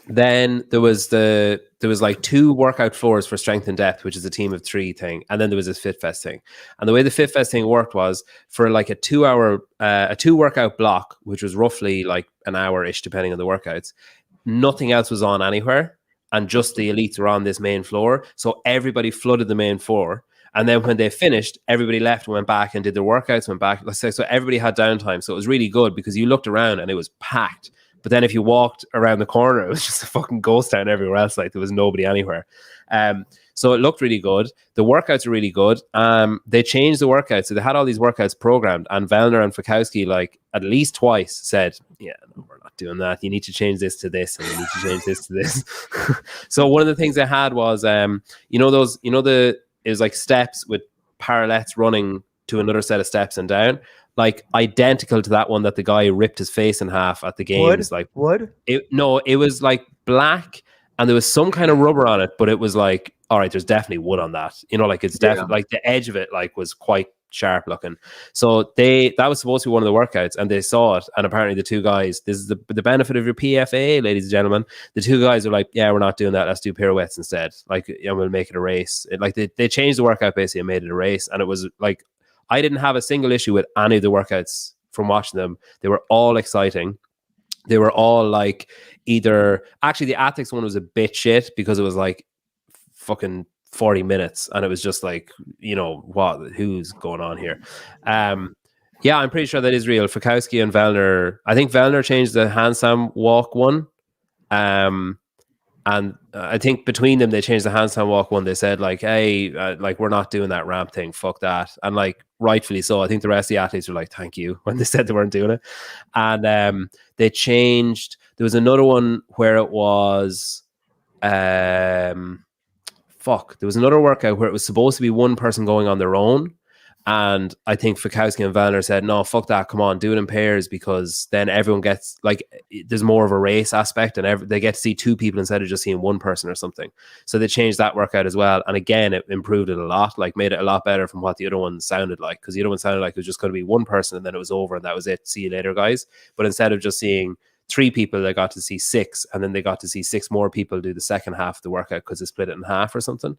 Then there was like 2 workout floors for strength and depth, which is a team of 3 thing. And then there was this Fit Fest thing. And the way the Fit Fest thing worked was for like a 2 workout block, which was roughly like an hour-ish, depending on the workouts. Nothing else was on anywhere. And just the elites were on this main floor. So everybody flooded the main floor. And then when they finished, everybody left and went back and did their workouts, went back. Let's say, so everybody had downtime. So it was really good because you looked around and it was packed. But then if you walked around the corner, it was just a fucking ghost town everywhere else. Like there was nobody anywhere. So it looked really good. The workouts are really good. They changed the workouts. So they had all these workouts programmed. And Vellner and Fikowski, like at least twice said, yeah, no, we're not doing that. You need to change this to this. And you need to change this to this. So one of the things they had was, it was like steps with parallettes running to another set of steps and down. like identical to that one that the guy ripped his face in half at the games. Wood? It was like black and there was some kind of rubber on it, but it was like, all right, there's definitely wood on that. You know, like it's definitely like the edge of it like was quite sharp looking. So that was supposed to be one of the workouts and they saw it. And apparently the two guys, this is the benefit of your PFA, ladies and gentlemen. The two guys are like, yeah, we're not doing that. Let's do pirouettes instead. Like, we'll make it a race. They changed the workout basically and made it a race. And it was like, I didn't have a single issue with any of the workouts from watching them. They were all exciting. They were all like actually the athletics one was a bit shit because it was like fucking 40 minutes and it was just like, who's going on here? Yeah, I'm pretty sure that is real. Fikowski and Vellner, I think Vellner changed the handstand walk one. And I think between them, they changed the handstand walk one. They said like, hey, like we're not doing that ramp thing. Fuck that. And like rightfully so. I think the rest of the athletes were like, thank you, when they said they weren't doing it. And they changed. There was another one where it was, there was another workout where it was supposed to be one person going on their own. And I think Fikowski and Vellner said, no, fuck that. Come on, do it in pairs because then everyone gets like, there's more of a race aspect and they get to see two people instead of just seeing one person or something. So they changed that workout as well. And again, it improved it a lot, like made it a lot better from what the other one sounded like. Because the other one sounded like it was just going to be one person and then it was over and that was it. See you later, guys. But instead of just seeing 3 people, they got to see 6 and then they got to see 6 more people do the second half of the workout because they split it in half or something.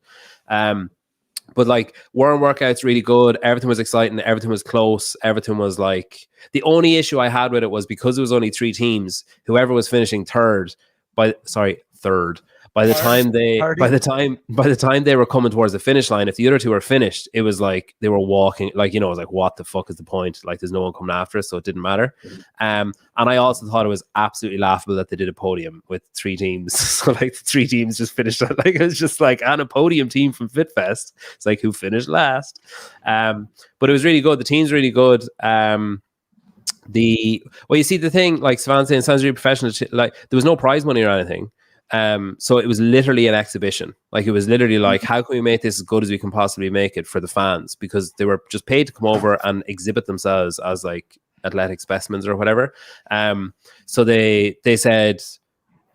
But like Warren workout's really good. Everything was exciting. Everything was close. Everything was like, the only issue I had with it was because it was only 3 teams, whoever was finishing third, by the time they were coming towards the finish line, if the other 2 were finished, it was like they were walking, like, it was like, what the fuck is the point? Like there's no one coming after us, so it didn't matter. And I also thought it was absolutely laughable that they did a podium with 3 teams. So like the 3 teams just finished like it was just like on a podium team from FitFest. It's like who finished last. But it was really good. The team's really good. You see the thing, like Sevan saying, sounds really professional. Like there was no prize money or anything. So it was literally an exhibition. Like it was literally like, how can we make this as good as we can possibly make it for the fans? Because they were just paid to come over and exhibit themselves as like athletic specimens or whatever. So they said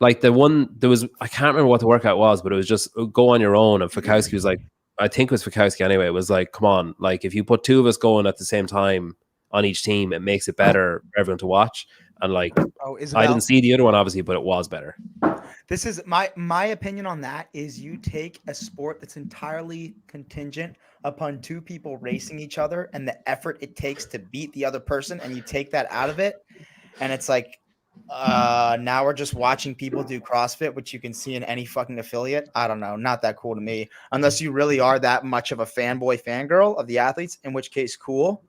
like I can't remember what the workout was, but it was just go on your own. And Fikowski was like, I think it was Fikowski anyway. It was like, come on, like if you put 2 of us going at the same time on each team, it makes it better for everyone to watch. And like, I didn't see the other one obviously, but it was better. This is my opinion on that is you take a sport that's entirely contingent upon 2 people racing each other and the effort it takes to beat the other person, and you take that out of it, and it's like now we're just watching people do CrossFit, which you can see in any fucking affiliate. I don't know, not that cool to me, unless you really are that much of a fanboy fangirl of the athletes, in which case cool.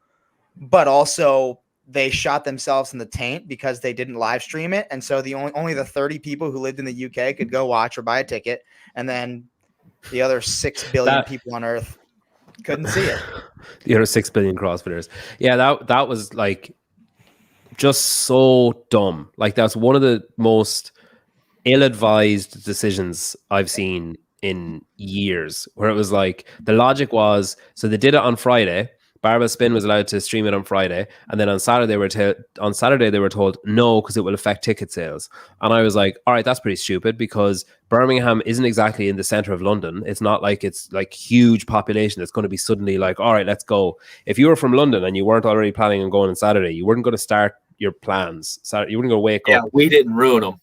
But also they shot themselves in the taint because they didn't live stream it. And so the only the 30 people who lived in the UK could go watch or buy a ticket. And then the other 6 billion people on earth couldn't see it. The other 6 billion CrossFitters. Yeah, that was like just so dumb. Like that's one of the most ill-advised decisions I've seen in years, where it was like the logic was, so they did it on Friday. Barbell Spin was allowed to stream it on Friday, and then on Saturday they were told no because it will affect ticket sales. And I was like, all right, that's pretty stupid because Birmingham isn't exactly in the center of London. It's not like it's like huge population that's going to be suddenly like, all right, let's go. If you were from London and you weren't already planning on going on Saturday, you weren't going to start your plans. You wouldn't go wake up. Yeah, we didn't ruin them.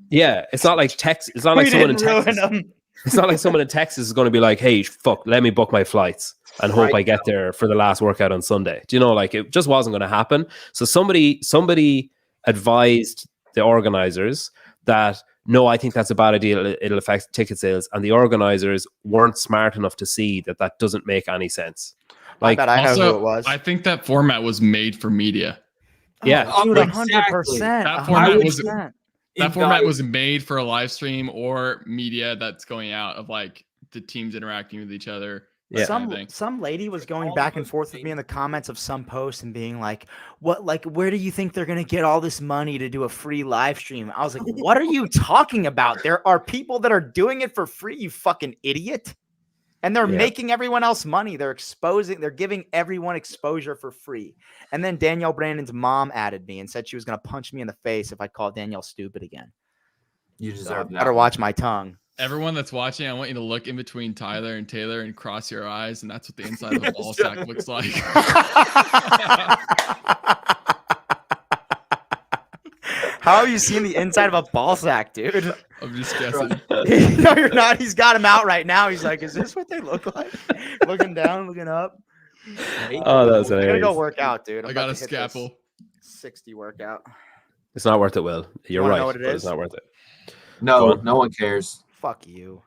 Yeah, it's not like Texas. It's not like someone in Texas. It's not like someone in Texas is going to be like, hey, fuck, let me book my flights and hope I get there for the last workout on Sunday. Do you know, like it just wasn't going to happen. So somebody advised the organizers that, no, I think that's a bad idea. It'll affect ticket sales. And the organizers weren't smart enough to see that doesn't make any sense. Like, I know who it was. I think that format was made for media. Yeah. Oh, dude, 100%. That format was made for a live stream or media that's going out of like the teams interacting with each other. Yeah. Some lady was going back and forth with me in the comments of some post and being like, "What? Like, where do you think they're gonna get all this money to do a free live stream?" I was like, "What are you talking about? There are people that are doing it for free. You fucking idiot." And they're making everyone else money. They're giving everyone exposure for free. And then Danielle Brandon's mom added me and said she was going to punch me in the face if I called Danielle stupid again. You deserve that. Better watch my tongue. Everyone that's watching, I want you to look in between Tyler and Taylor and cross your eyes, and that's what the inside of a ball sack looks like. How have you seen the inside of a ball sack, dude? I'm just guessing. No, you're not. He's got him out right now. He's like, is this what they look like? Looking down, looking up. Oh, that was I gotta hilarious. go work out, dude. I got a scalpel. 60 workout. It's not worth it, Will. You're wanna right. know what it but is? It's not worth it. No, no one cares. Fuck you.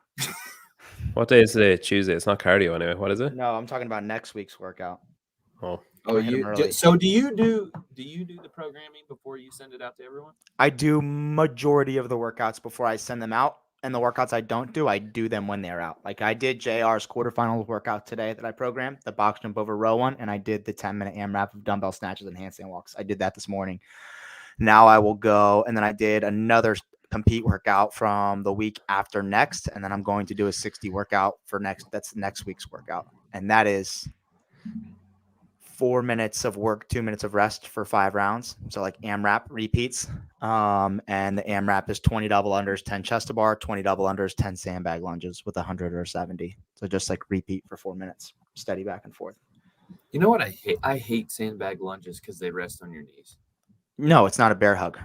What day is today? Tuesday. It's not cardio anyway. What is it? No, I'm talking about next week's workout. Oh, Oh, hit 'em you early. so do you do the programming before you send it out to everyone? I do majority of the workouts before I send them out. And the workouts I don't do, I do them when they're out. Like I did JR's quarterfinals workout today that I programmed, the box jump over row one, and I did the 10-minute AMRAP of dumbbell snatches and handstand walks. I did that this morning. Now I will go, and then I did another compete workout from the week after next, and then I'm going to do a 60 workout for next week's workout. And that is 4 minutes of work, 2 minutes of rest for 5 rounds. So like AMRAP repeats. And the AMRAP is 20 double unders, 10 chest to bar, 20 double unders, 10 sandbag lunges with 100 or 70. So just like repeat for 4 minutes, steady back and forth. You know what I hate? I hate sandbag lunges because they rest on your knees. No, it's not a bear hug.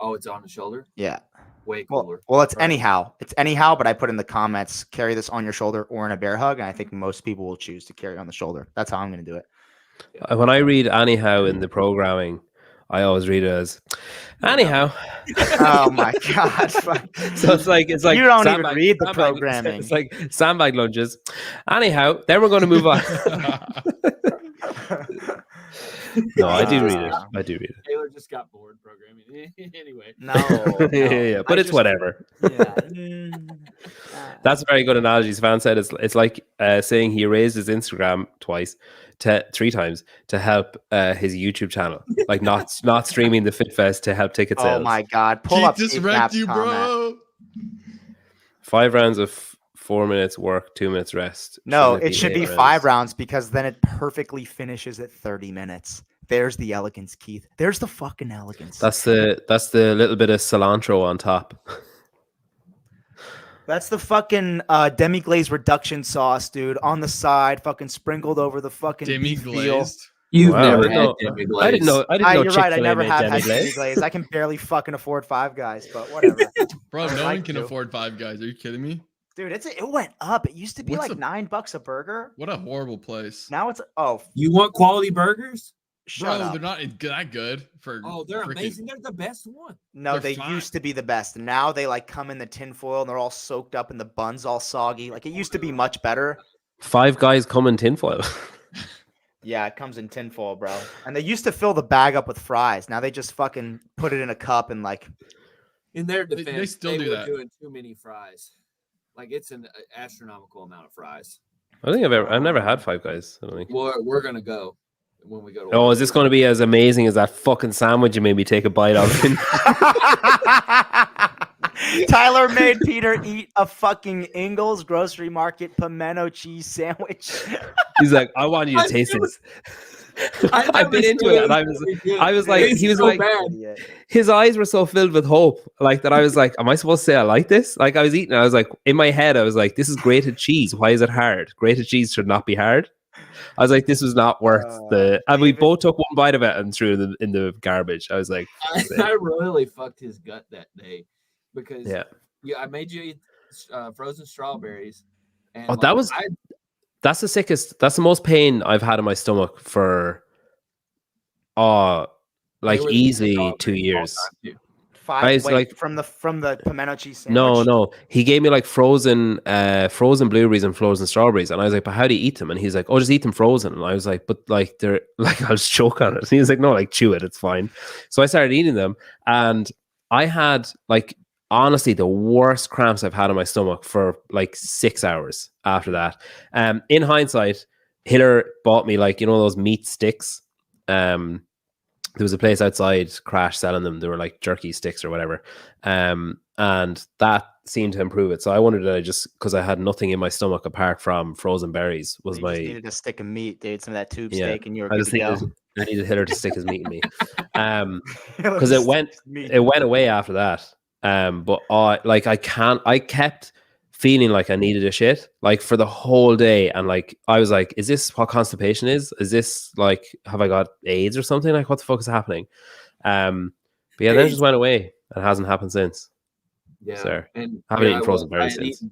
Oh, it's on the shoulder? Yeah. Way cooler. Well, it's Right. anyhow. It's anyhow, but I put in the comments, carry this on your shoulder or in a bear hug. And I think most people will choose to carry on the shoulder. That's how I'm going to do it. when I read anyhow in the programming, I always read it as anyhow. Oh my God. So it's like You don't even read the sandbag- programming. It's like sandbag lunges. Anyhow, then we're going to move on. No, I do read it. I do read it. Taylor just got bored programming. Anyway. No. Yeah. But I it's just- whatever. Yeah. That's a very good analogy. Sevan said it's like saying he raised his Instagram three times to help his YouTube channel, like not streaming the FitFest to help ticket sales. Oh my God. Pull Keith up just Steve wrecked Knapp's you, comment. bro. 5 rounds of 4 minutes work, 2 minutes rest. No, Shouldn't it should be 8 5 rounds because then it perfectly finishes at 30 minutes. There's the elegance, Keith. There's the fucking elegance. That's the little bit of cilantro on top. That's the fucking demi-glaze reduction sauce, dude, on the side, fucking sprinkled over the fucking beef veal. Demi-glazed. You've Wow, never I didn't had know- demi-glaze. I didn't know. You're right. I Chick-fil-A never made have had demi-glaze. demi-glaze. I can barely fucking afford Five Guys, but whatever. Bro, I no like one can to. afford 5 Guys. Are you kidding me? Dude, it went up. It used to be What's like $9 a burger. What a horrible place. Now it's You want quality burgers? shut Bro, up. they're not that good for. Oh, they're freaking- amazing. They're the best one. No, They're they fine. used to be the best. Now they like come in the tinfoil and they're all soaked up and the bun's all soggy. Like it used to be much better. 5 Guys come in tinfoil. Yeah, it comes in tinfoil, bro. And they used to fill the bag up with fries. Now they just fucking put it in a cup and like In their They defense, still do were that. doing too many fries. Like it's an astronomical amount of fries. I think I've never had 5 Guys. I don't think. We're gonna go when we go to. Oh, work. is this going to be as amazing as that fucking sandwich you made me take a bite of? Tyler made Peter eat a fucking Ingles Grocery Market pimento cheese sandwich. He's like, I want you to I taste knew this. I I've been never into said it, and I was like, It's he was so like, bad. Idiot. his eyes were so filled with hope, like that. I was like, am I supposed to say I like this? Like I was eating, I was like, in my head, I was like, this is grated cheese. Why is it hard? Grated cheese should not be hard. I was like, this was not worth the. And we David- both took one bite of it and threw it in the garbage. I was like, I really fucked his gut that day because yeah. I made you eat frozen strawberries. And Oh, that was- That's the sickest. That's the most pain I've had in my stomach for, like they were the easily strawberries 2 all years. the time, too. Guys, Wait, like- from the pimento cheese sandwich. No. He gave me like frozen blueberries and frozen strawberries, and I was like, "But how do you eat them?" And he's like, "Oh, just eat them frozen." And I was like, "But like they're like I'll just choke on it." And he was like, "No, like chew it, it's fine." So I started eating them, and I had like honestly the worst cramps I've had in my stomach for like 6 hours after that. In hindsight, Hiller bought me like those meat sticks. there was a place outside Crash selling them. They were like jerky sticks or whatever. And that seemed to improve it. So I wondered that because I had nothing in my stomach apart from frozen berries was You my just needed a stick of meat, dude. Some of that tube Yeah, steak, and you were I good just to go. needed Hitler to stick his meat in me. Because Because it went away after that. But I kept feeling like I needed a shit like for the whole day, and like I was like, is this what constipation is? Is this like, have I got AIDS or something? Like, what the fuck is happening? But yeah, then it just went away. It hasn't happened since. Yeah, So and haven't yeah, eaten frozen berries since.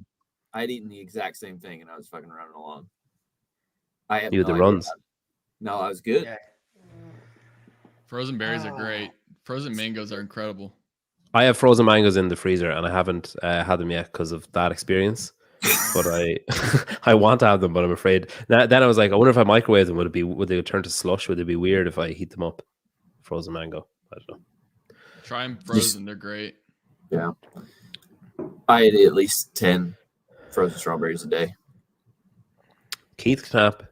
I had eaten the exact same thing, and I was fucking running along. I have You had no the idea runs. No, I was good. Yeah. Frozen berries are great. Frozen mangoes are incredible. I have frozen mangoes in the freezer, and I haven't had them yet because of that experience. But I want to have them, but I'm afraid. Then I was like, I wonder if I microwave them, would they turn to slush? Would it be weird if I heat them up? Frozen mango. I don't know. Try them frozen. They're great. Yeah. I ate at least 10 frozen strawberries a day. Keith Knapp.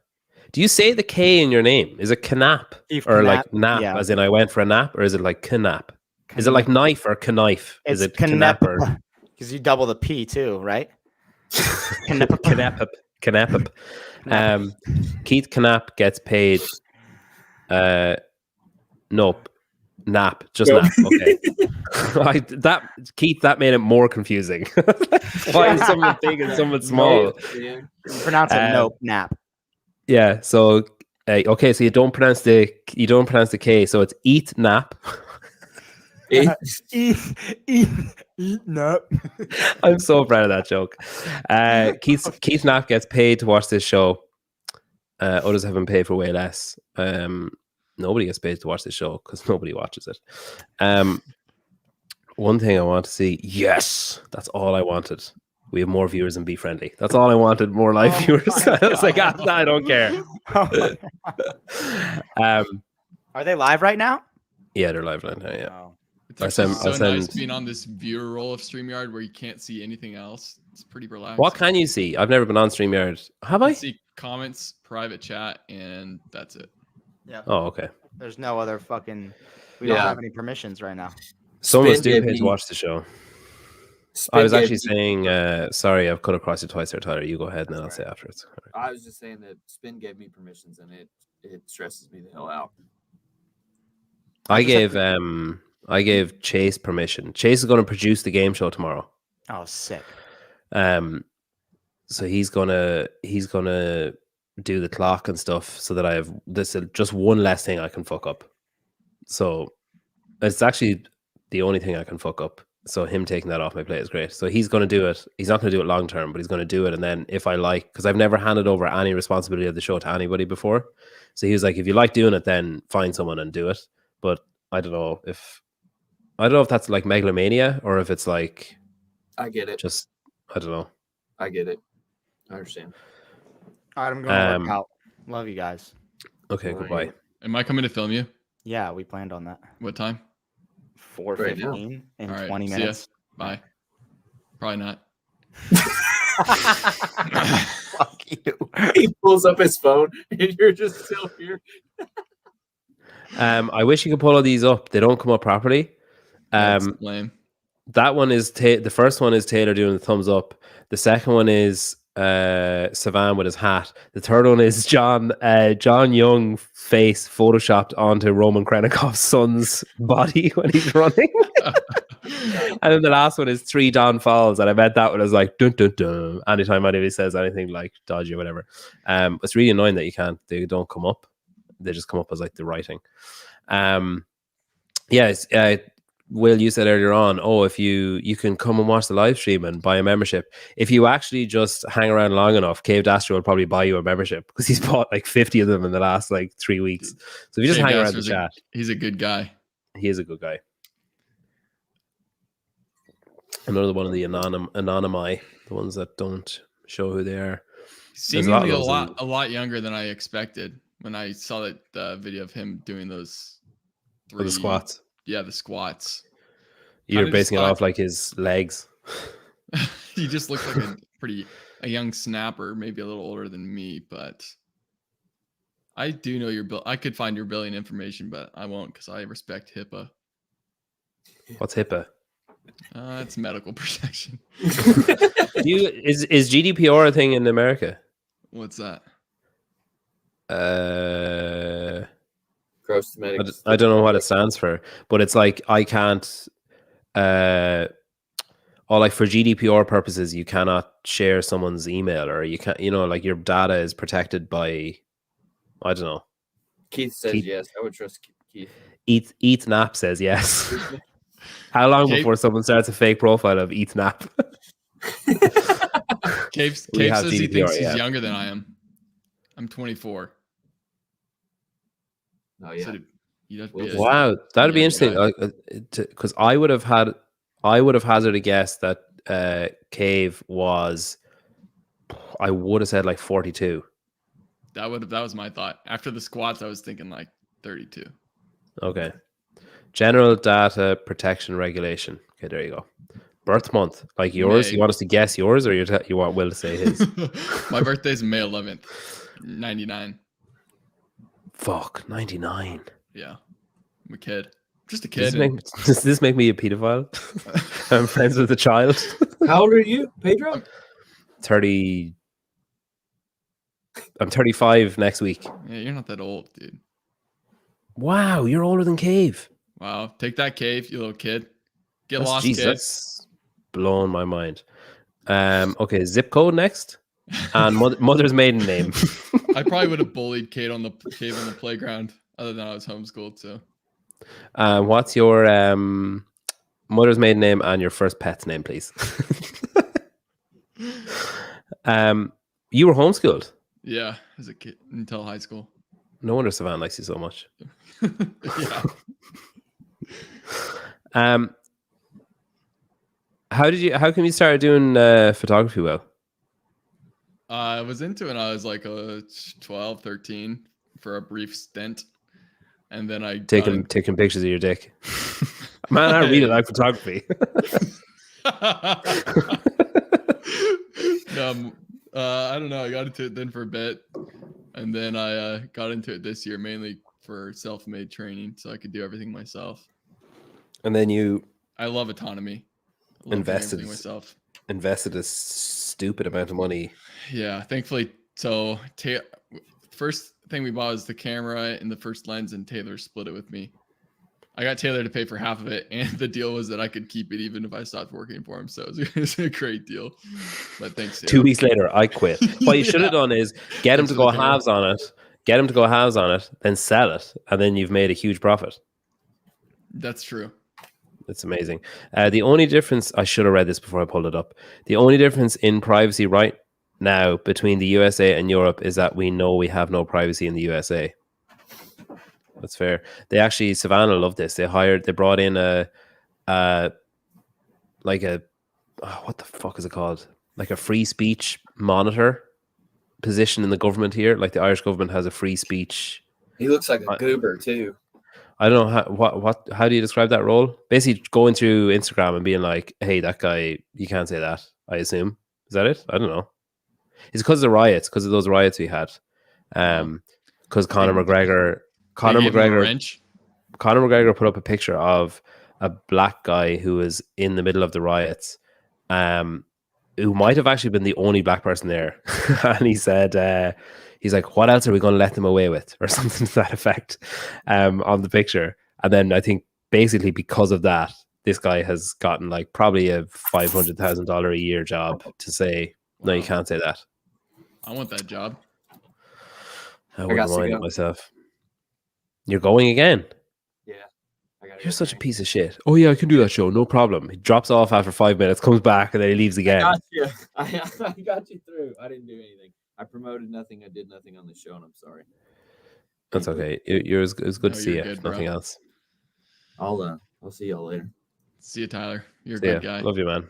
Do you say the K in your name? Is it Knapp Keith or Knapp, like nap, yeah. as in I went for a nap, or is it like Knapp? Is it like knife or knife? Is it Knapp or because you double the P too, right? Knapp? Keith Knapp gets paid. Nope. Nap, just Nope. nap. Okay. Keith, that made it more confusing. Why is someone big and someone small? Yeah. You pronounce it nope, nap. Yeah. So okay, so you don't pronounce the K, so it's eat nap. Eat nap. I'm so proud of that joke. Keith Knapp gets paid to watch this show. Others have been paid for way less. Nobody gets paid to watch this show because nobody watches it. One thing I want to see, yes, that's all I wanted. We have more viewers and be friendly. That's all I wanted, more live viewers. I was like, I don't care. Are they live right now? Yeah, they're live right now. Yeah. Oh. It's actually so nice being on this viewer role of StreamYard where you can't see anything else. It's pretty relaxed. What can you see? I've never been on StreamYard. Have I? See comments, private chat, and that's it. Yeah. Oh, okay. There's no other fucking. We don't have any permissions right now. Someone Spin do gave pay me- to watch the show. Spin I was gave actually me- saying, sorry, I've cut across you twice there, Tyler. You go ahead and then I'll say afterwards. I was just saying that Spin gave me permissions, and it stresses me the hell out. I gave Chase permission. Chase is going to produce the game show tomorrow. Oh, sick. So he's gonna do the clock and stuff so that I have this just one less thing I can fuck up. So it's actually the only thing I can fuck up. So him taking that off my plate is great. So he's going to do it. He's not going to do it long term, but he's going to do it. And then if I like, because I've never handed over any responsibility of the show to anybody before. So he was like, if you like doing it, then find someone and do it. But I don't know if that's like megalomania or if it's like, I get it. just, I don't know. I get it. I understand. All right, I'm going to work out. Love you guys. Okay, goodbye. Am I coming to film you? Yeah, we planned on that. What time? 4:15 in All right, 20 see ya. minutes. Bye. Probably not. Fuck you. He pulls up his phone, and you're just still here. I wish you could pull all these up. They don't come up properly. That's lame. That one is the first one is Taylor doing the thumbs up. The second one is Sevan with his hat. The third one is John Young face photoshopped onto Roman Krenikov's son's body when he's running. And then the last one is 3 Don Falls, and I bet that one is like dun dun dun. Anytime anybody says anything like dodgy or whatever, it's really annoying that they don't come up. They just come up as like the writing. Yes. Will, you said earlier on, if you can come and watch the live stream and buy a membership. If you actually just hang around long enough, Caved Astro will probably buy you a membership because he's bought like 50 of them in the last like 3 weeks. So if you just hang around the chat, he's a good guy. He is a good guy. Another one of the anonymi, the ones that don't show who they are. Seemingly a lot younger than I expected when I saw that video of him doing those 3 the squats. Yeah, the squats. You're basing it off like his legs. He just looks like a young snapper, maybe a little older than me, but I do know your bill. I could find your billing information, but I won't because I respect HIPAA. What's HIPAA? It's medical protection. Is GDPR a thing in America? What's that? Gross domestic. I don't know what it stands for, but it's like I can't. Or like for GDPR purposes, you cannot share someone's email, or you can't. Like your data is protected by. I don't know. Keith says Keith. yes. I would trust Keith. Eat Nap says yes. How long before someone starts a fake profile of Eat Nap? Cave says GDPR, he thinks he's younger than I am. I'm 24. Oh yeah. So wow, that'd be interesting. Because I would have hazarded a guess that Cave was. I would have said like 42. That was my thought. After the squats, I was thinking like 32. Okay. General data protection regulation. Okay, there you go. Birth month, like yours. May. You want us to guess yours, or you want Will to say his? My birthday's May 11th, 99. Fuck, 99. Yeah, I'm a kid. Just a kid. Does this make me a pedophile? I'm friends with a child. How old are you, Pedro? 30. I'm 35 next week. Yeah, you're not that old, dude. Wow, you're older than Cave. Wow, take that, Cave, you little kid. Get That's, lost, geez, kid. That's blown my mind. Okay, zip code next, and mother's maiden name. I probably would have bullied Cave on the playground. Other than I was homeschooled, so. What's your mother's maiden name and your first pet's name, please? You were homeschooled. Yeah, as a kid until high school. No wonder Sevan likes you so much. Yeah. How come you started doing photography, Will? I was into it when I was like 12, 13 for a brief stint. And then I taking pictures of your dick. Man, I really like photography. I don't know. I got into it then for a bit. And then I got into it this year mainly for self-made training so I could do everything myself. And then I love autonomy. I love invested myself. Invested a stupid amount of money. Yeah, thankfully. So first thing we bought was the camera and the first lens, and Taylor split it with me. I got Taylor to pay for half of it, and the deal was that I could keep it even if I stopped working for him. So it was a great deal. But thanks. 2 weeks later, I quit. What you should have done is get him to go halves on it. Get him to go halves on it, then sell it, and then you've made a huge profit. That's true. It's amazing. The only difference, I should have read this before I pulled it up. The only difference in privacy right now between the USA and Europe is that we know we have no privacy in the USA. That's fair. They actually, Savannah loved this. They brought in what the fuck is it called? Like a free speech monitor position in the government here. Like the Irish government has a free speech. He looks like a goober too. I don't know how do you describe that role? Basically going through Instagram and being like, hey, that guy, you can't say that, I assume. Is that it? I don't know. It's because of the riots, because of those riots we had. Because Conor McGregor put up a picture of a black guy who was in the middle of the riots, who might have actually been the only black person there. And he said, he's like, what else are we going to let them away with? Or something to that effect on the picture. And then I think basically because of that, this guy has gotten like probably a $500,000 a year job to say, no, you can't say that. I want that job. I wouldn't mind it myself. You're going again? Yeah. You're such a piece of shit. Oh yeah, I can do that show, no problem. He drops off after 5 minutes, comes back, and then he leaves again. I got you through. I didn't do anything. I promoted nothing. I did nothing on the show, and I'm sorry. That's okay. It was good to see you. Good, nothing else. I'll see y'all later. See you, Tyler. You're a good guy. Love you, man.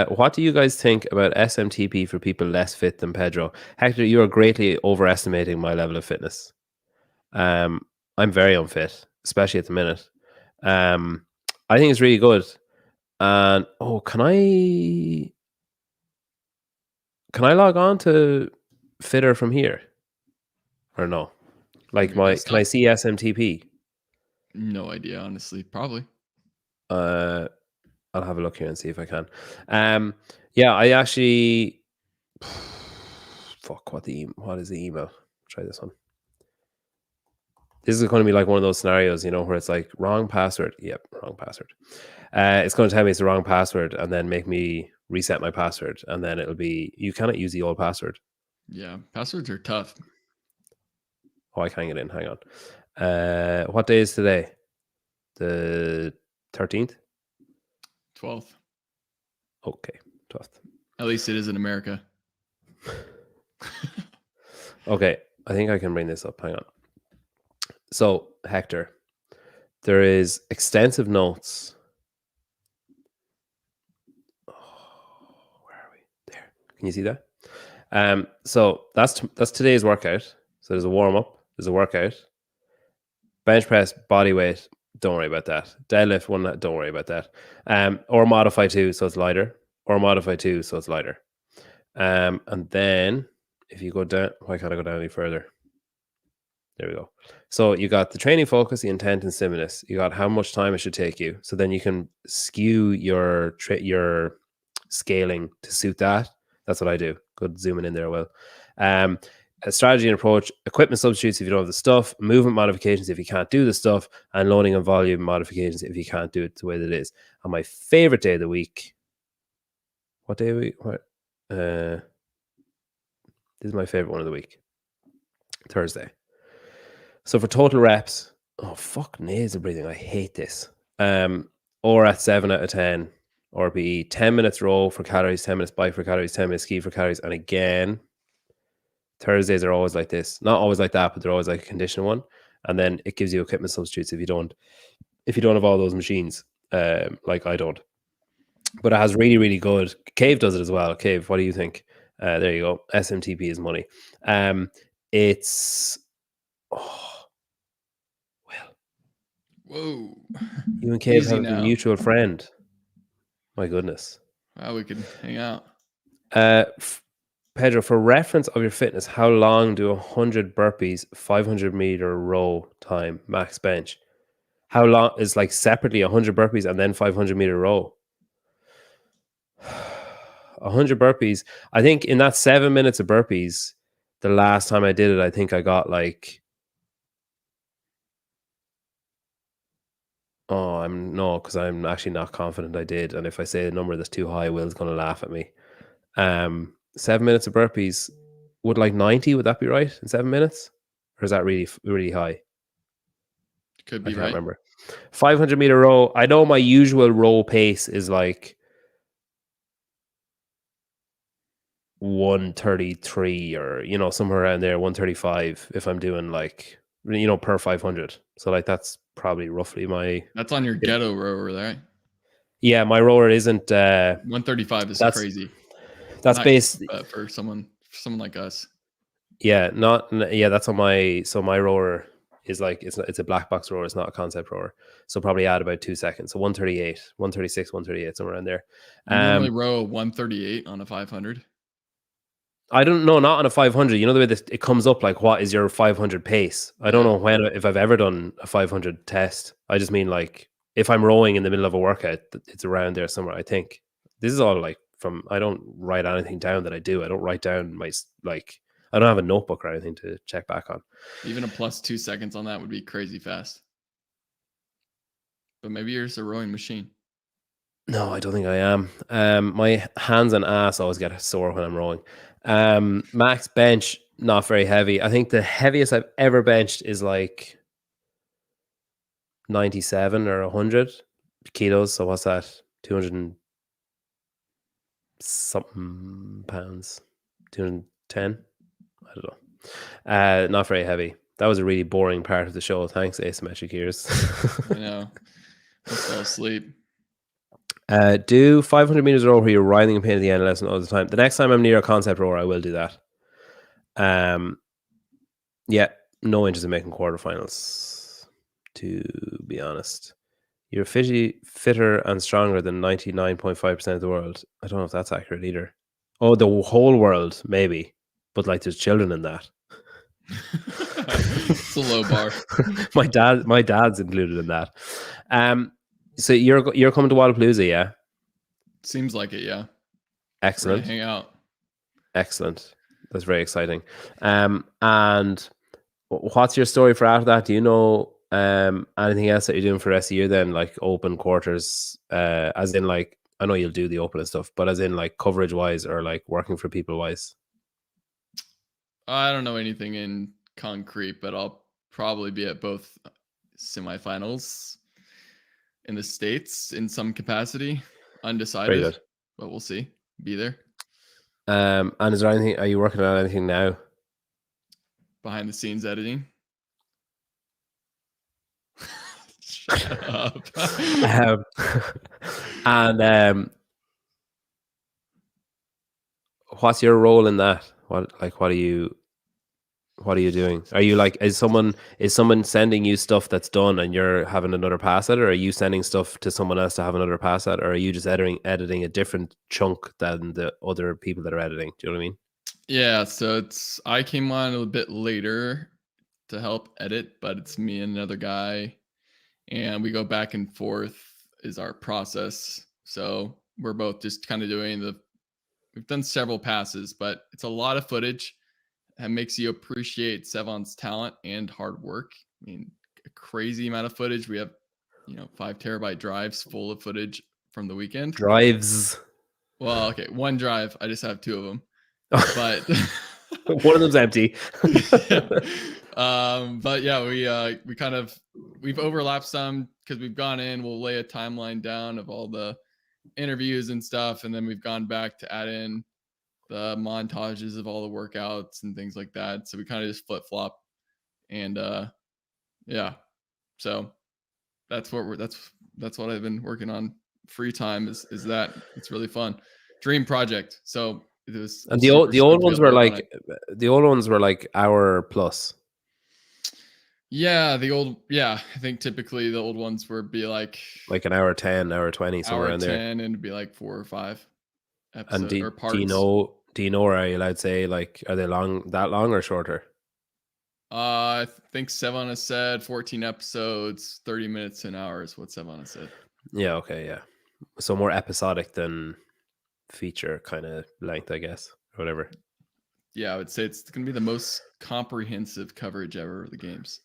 What do you guys think about SMTP for people less fit than Pedro? Hector, you are greatly overestimating my level of fitness. I'm very unfit, especially at the minute. I think it's really good. And can I log on to Fitter from here? or no? Like Your can I desktop? see SMTP? No idea, honestly. Probably. I'll have a look here and see if I can. Yeah, I actually fuck what is the email? Try this one. This is going to be like one of those scenarios, you know, where it's like wrong password. Yep, wrong password. It's going to tell me it's the wrong password and then make me reset my password, and then it'll be you cannot use the old password. Yeah, passwords are tough. Oh, I can't get in. Hang on. What day is today? The 13th? 12th. Okay, 12th. At least it is in America. Okay, I think I can bring this up. Hang on. So, Hector, there is extensive notes. Oh, where are we? There. Can you see that? So that's today's workout. So there's a warm up, there's a workout. Bench press, body weight, don't worry about that. Deadlift one, don't worry about that. Or modify 2, so it's lighter. Or modify 2, so it's lighter. And then if you go down, why can't I go down any further? There we go. So you got the training focus, the intent, and stimulus. You got how much time it should take you. So then you can skew your scaling to suit that. That's what I do. Good zooming in there, Will. A strategy and approach, equipment substitutes if you don't have the stuff, movement modifications if you can't do the stuff, and loading and volume modifications if you can't do it the way that it is. And my favorite day of the week. What day of the week? What? This is my favorite one of the week. Thursday. So for total reps, oh fuck nasal breathing. I hate this. Or at 7 out of 10 RPE, 10 minutes row for calories, 10 minutes bike for calories, 10 minutes ski for calories. And again, Thursdays are always like this. Not always like that, but they're always like a conditional one. And then it gives you equipment substitutes if you don't have all those machines, like I don't. But it has really, really good. Cave does it as well. Cave, what do you think? There you go. SMTP is money. It's Whoa. You and Cave Easy have a now. mutual friend. My goodness. Wow, we could hang out. Pedro, for reference of your fitness, how long do 100 burpees, 500-meter row time, max bench? How long is like separately 100 burpees and then 500-meter row? 100 burpees. I think in that 7 minutes of burpees, the last time I did it, I think I got like, because I'm actually not confident I did. And if I say a number that's too high, Will's going to laugh at me. 7 minutes of burpees, would like 90, would that be right in 7 minutes? Or is that really, really high? Could be I can't right. remember. 500-meter row. I know my usual row pace is like 133 or, somewhere around there, 135 if I'm doing like, per 500. So like that's probably roughly my... That's on your ghetto rower, right? Yeah, my rower isn't... 135 is crazy. That's based... for someone like us. Yeah, that's on my... So my rower is like, it's a black box rower, it's not a concept rower. So probably add about 2 seconds. So 138, 136, 138, somewhere around there. You normally row 138 on a 500. I don't know, not on a 500. You know the way that it comes up, like what is your 500 pace? I don't know if I've ever done a 500 test. I just mean like if I'm rowing in the middle of a workout, it's around there somewhere. I think this is all like I don't write anything down that I do. I don't write down I don't have a notebook or anything to check back on. Even a plus 2 seconds on that would be crazy fast. But maybe you're just a rowing machine. No, I don't think I am. My hands and ass always get sore when I'm rowing. Max bench, not very heavy. I think the heaviest I've ever benched is like 97 or 100 kilos. So what's that? 200 and something pounds. 210? I don't know. Not very heavy. That was a really boring part of the show. Thanks, Asymmetric Ears. I know. I fell asleep. Do 500 meters row where you're riding a pain at the end lesson all the time. The next time I'm near a concept rower, I will do that. Yeah, no interest in making quarterfinals, to be honest. You're fitter and stronger than 99.5% of the world. I don't know if that's accurate either. Oh, the whole world, maybe. But like there's children in that. It's a low bar. My dad's included in that. So you're coming to Wadapalooza, yeah? Seems like it, yeah. Ready to Excellent. hang out. Excellent. That's very exciting. And what's your story for after that? Do you know anything else that you're doing for the rest of the year then, like open quarters, as in like, I know you'll do the open and stuff, but as in like coverage wise or like working for people wise? I don't know anything in concrete, but I'll probably be at both semifinals in the States in some capacity. Undecided, Very good. but we'll see. Be there. And is there anything, are you working on anything now? Behind the scenes editing. Shut up. And what's your role in that? What are you doing? Are you like, is someone sending you stuff that's done and you're having another pass at it, or are you sending stuff to someone else to have another pass at, or are you just editing a different chunk than the other people that are editing? Do you know what I mean? Yeah, so I came on a little bit later to help edit, but it's me and another guy, and we go back and forth is our process. So we're both just kind of we've done several passes, but it's a lot of footage that makes you appreciate Sevan's talent and hard work. I mean, a crazy amount of footage. We have, 5 terabyte drives full of footage from the weekend. Drives. Well, okay, one drive. I just have 2 of them, but one of them's empty. But yeah, we've overlapped some because we've gone in. We'll lay a timeline down of all the interviews and stuff, and then we've gone back to add in the montages of all the workouts and things like that. So we kind of just flip flop, and yeah. So that's what I've been working on. Free time is that. It's really fun. Dream project. So it was. And the old ones were like hour plus. Yeah, I think typically the old ones would be like an hour 10, hour 20, somewhere in there. And it'd be like 4 or 5 episodes And or parts. do you know, or are you allowed to say, like, are they that long or shorter? I think Sevan has said 14 episodes, 30 minutes to an hour is what Sevan has said. Yeah, okay, yeah. So more episodic than feature kind of length, I guess, or whatever. Yeah, I would say it's going to be the most comprehensive coverage ever of the games.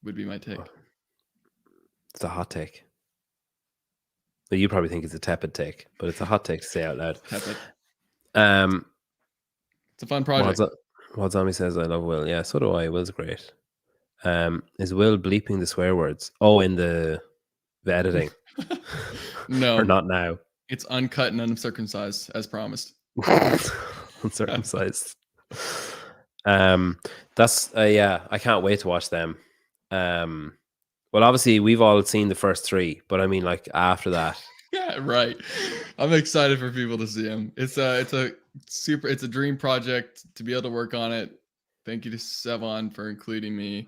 Would be my take. It's a hot take. Well, you probably think it's a tepid take, but it's a hot take to say out loud. Tepid. It's a fun project. Zombie says, I love Will. Yeah, so do I. Will's great. Is Will bleeping the swear words? Oh, in the editing. No. Or not now. It's uncut and uncircumcised, as promised. Uncircumcised. That's yeah, I can't wait to watch them. Well, obviously we've all seen the first 3, but I mean, like, after that. Yeah, right. I'm excited for people to see them. It's a dream project to be able to work on it. Thank you to Sevan for including me.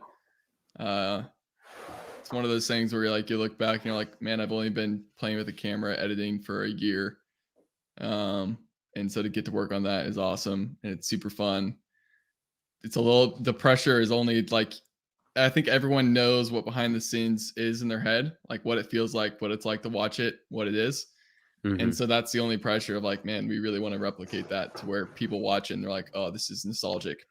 It's one of those things where you look back and you're like, man, I've only been playing with the camera editing for a year. And so to get to work on that is awesome. And it's super fun. The pressure is only like, I think everyone knows what behind the scenes is in their head, like what it feels like, what it's like to watch it, what it is. Mm-hmm. And so that's the only pressure of like, man, we really want to replicate that to where people watch it and they're like, oh, this is nostalgic.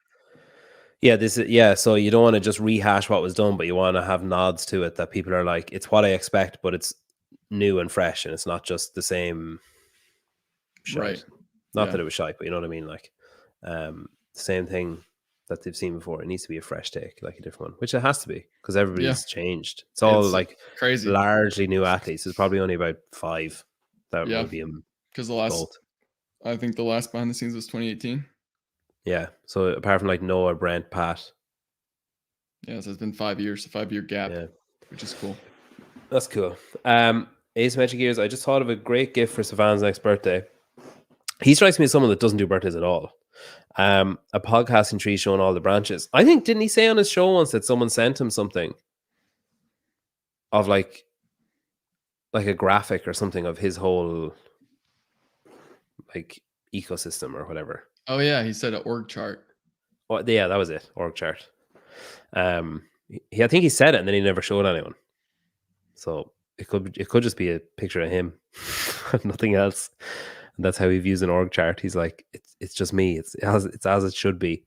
Yeah, so you don't want to just rehash what was done, but you want to have nods to it that people are like, it's what I expect, but it's new and fresh, and it's not just the same shite. Right. Not that it was shite, but you know what I mean? Like, same thing that they've seen before. It needs to be a fresh take, like a different one, which it has to be because everybody's changed. It's all like crazy, largely new athletes. There's probably only about 5 that will be because I think the last behind the scenes was 2018. Yeah. So apart from like Noah, Brent, Pat. Yeah, so it's been 5 years, a 5-year gap, which is cool. That's cool. Asymmetric Gears, I just thought of a great gift for Sevan's next birthday. He strikes me as someone that doesn't do birthdays at all. A podcasting tree showing all the branches. I think, didn't he say on his show once that someone sent him something of like a graphic or something of his whole like ecosystem or whatever? Oh yeah, he said an org chart. Oh, yeah, that was it. Org chart. I think he said it, and then he never showed anyone. So it could just be a picture of him, nothing else. And that's how he views an org chart. He's like, it's just me. It's as it should be.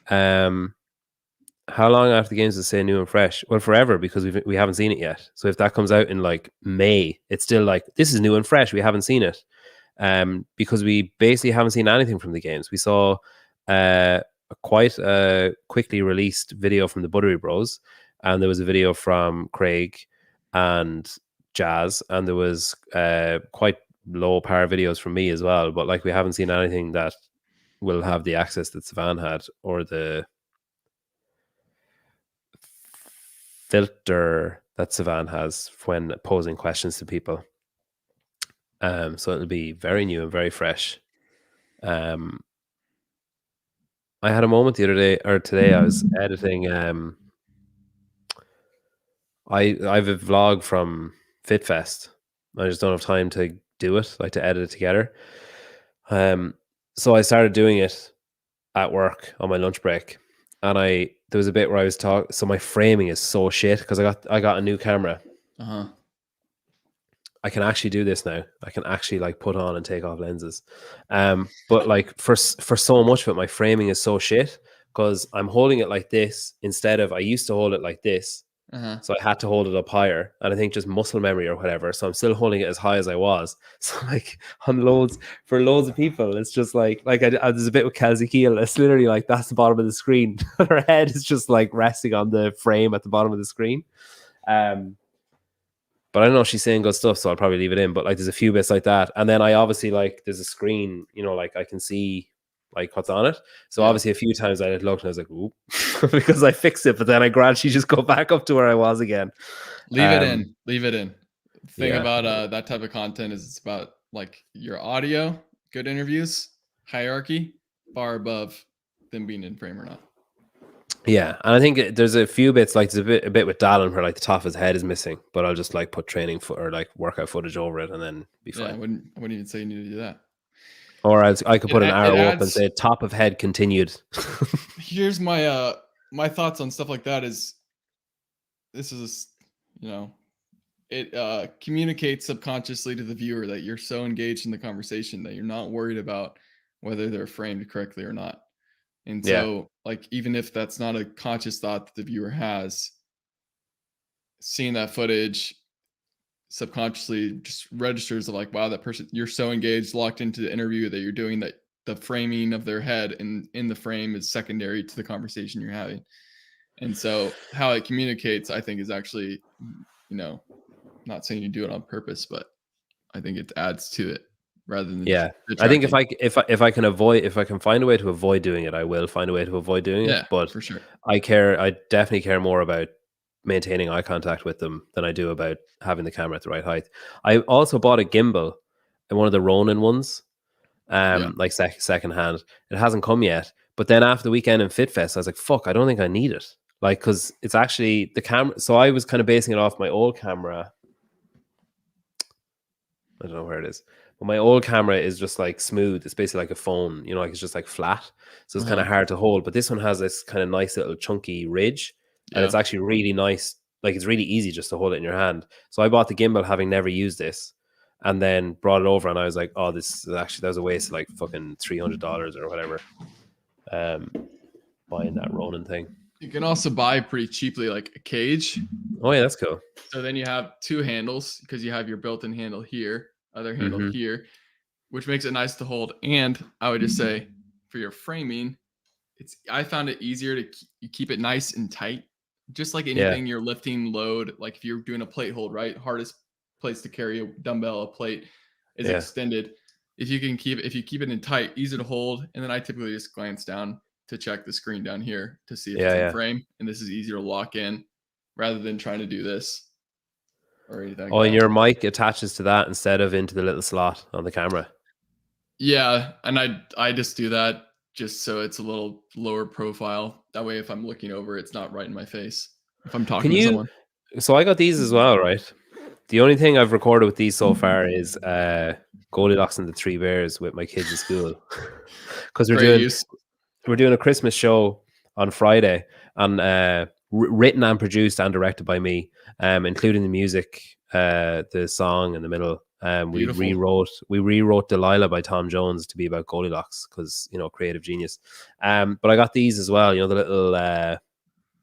How long after the games to say new and fresh? Well, forever, because we haven't seen it yet. So if that comes out in like May, it's still like, this is new and fresh. We haven't seen it. Because we basically haven't seen anything from the games. We saw a quite quickly released video from the Buttery Bros, and there was a video from Craig and Jazz, and there was quite low power videos from me as well. But like, we haven't seen anything that will have the access that Sevan had, or the filter that Sevan has when posing questions to people. So it'll be very new and very fresh. I had a moment the other day, or today, I was editing. I have a vlog from FitFest. I just don't have time to do it, like to edit it together. So I started doing it at work on my lunch break, and there was a bit where I was talking. So my framing is so shit because I got a new camera. I can actually do this now. I can actually like put on and take off lenses. But like for so much of it, my framing is so shit because I'm holding it like this instead of, I used to hold it like this. So I had to hold it up higher, and I think just muscle memory or whatever. So I'm still holding it as high as I was. So like for loads of people, it's just like there's a bit with Kelsey Keel. It's literally like, that's the bottom of the screen. Her head is just like resting on the frame at the bottom of the screen. But I don't know, she's saying good stuff, so I'll probably leave it in. But like, there's a few bits like that. And then I obviously, like, there's a screen, like I can see like what's on it. So obviously a few times I had looked and I was like, ooh, because I fixed it, but then I gradually just go back up to where I was again. Leave it in. The thing about that type of content is it's about like your audio, good interviews, hierarchy, far above them being in frame or not. Yeah, and I think there's a few bits, like there's a bit with Dallin where like the top of his head is missing, but I'll just like put training or like workout footage over it and then be fine. Yeah, I wouldn't even say you need to do that. Or I could put an arrow up and say top of head continued. Here's my my thoughts on stuff like that is, this is, it communicates subconsciously to the viewer that you're so engaged in the conversation that you're not worried about whether they're framed correctly or not. And so, like, even if that's not a conscious thought that the viewer has, seeing that footage subconsciously just registers of like, wow, that person, you're so engaged, locked into the interview that you're doing, that the framing of their head in the frame is secondary to the conversation you're having. And so how it communicates, I think, is actually, not saying you do it on purpose, but I think it adds to it rather than I think if I can find a way to avoid doing it, I will find a way to avoid doing it. But for sure, I definitely care more about maintaining eye contact with them than I do about having the camera at the right height. I also bought a gimbal, and one of the Ronin ones, like second hand. It hasn't come yet, but then after the weekend in FitFest, I was like, fuck, I don't think I need it. Like, because it's actually the camera. So I was kind of basing it off my old camera. I don't know where it is, but my old camera is just like smooth. It's basically like a phone, like it's just like flat. So it's kind of hard to hold. But this one has this kind of nice little chunky ridge, and it's actually really nice. Like, it's really easy just to hold it in your hand. So I bought the gimbal having never used this, and then brought it over, and I was like, oh, this is actually, that was a waste of like fucking $300 or whatever. Buying that Ronin thing. You can also buy pretty cheaply like a cage. Oh yeah, that's cool. So then you have two handles, because you have your built-in handle here, other handle here, which makes it nice to hold. And I would just say, for your framing, I found it easier to keep it nice and tight. Just like anything you're lifting, load, like if you're doing a plate hold, right? Hardest place to carry a dumbbell, a plate is extended. If you keep it in tight, easy to hold. And then I typically just glance down to check the screen down here to see if it's in frame. And this is easier to lock in rather than trying to do this or anything. Oh, and your mic attaches to that instead of into the little slot on the camera. Yeah. And I just do that just so it's a little lower profile. That way, if I'm looking over, it's not right in my face if I'm talking to someone. So I got these as well, right? The only thing I've recorded with these so far is Goldilocks and the Three Bears with my kids in school. Because we're doing we're doing a Christmas show on Friday, and written and produced and directed by me, including the music, the song in the middle. We Beautiful. rewrote Delilah by Tom Jones to be about Goldilocks because, you know, creative genius. But I got these as well, you know, the little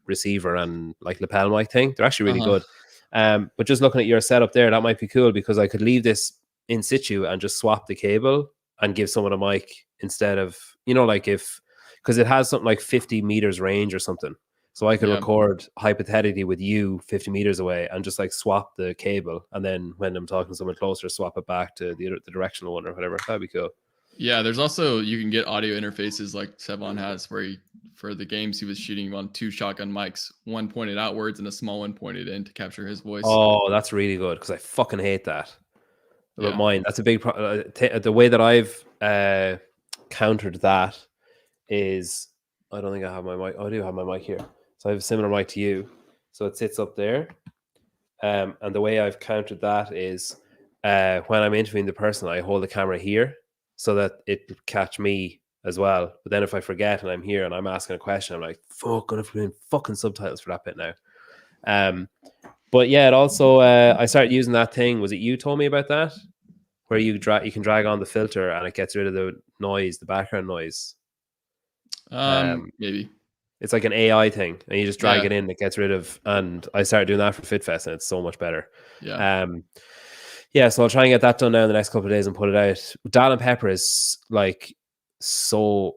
receiver and like lapel mic thing. They're actually really good. But just looking at your setup there, that might be cool because I could leave this in situ and just swap the cable and give someone a mic instead of, you know, like because it has something like 50 meters range or something. So I could Yeah. record hypothetically with you 50 meters away and just like swap the cable. And then when I'm talking to someone closer, swap it back to the directional one or whatever. That'd be cool. Yeah, there's also, you can get audio interfaces like Sevan has where for the games he was shooting on 2 shotgun mics, one pointed outwards and a small one pointed in to capture his voice. Oh, that's really good because I fucking hate that about Yeah. mine. That's a big the way that I've countered that is I don't think I have my mic. Oh, I do have my mic here. So I have a similar mic to you. So it sits up there. And the way I've countered that is when I'm interviewing the person, I hold the camera here so that it would catch me as well. But then if I forget and I'm here and I'm asking a question, I'm like, fuck, gonna put in fucking subtitles for that bit now. But yeah, it also I started using that thing. Was it you told me about that? Where you can drag on the filter and it gets rid of the noise, the background noise. Maybe. It's like an AI thing, and you just drag Yeah. it in, it gets rid of. And I started doing that for FitFest, and it's so much better. Yeah. Yeah. So I'll try and get that done now in the next couple of days and put it out. Dal and Pepper is like so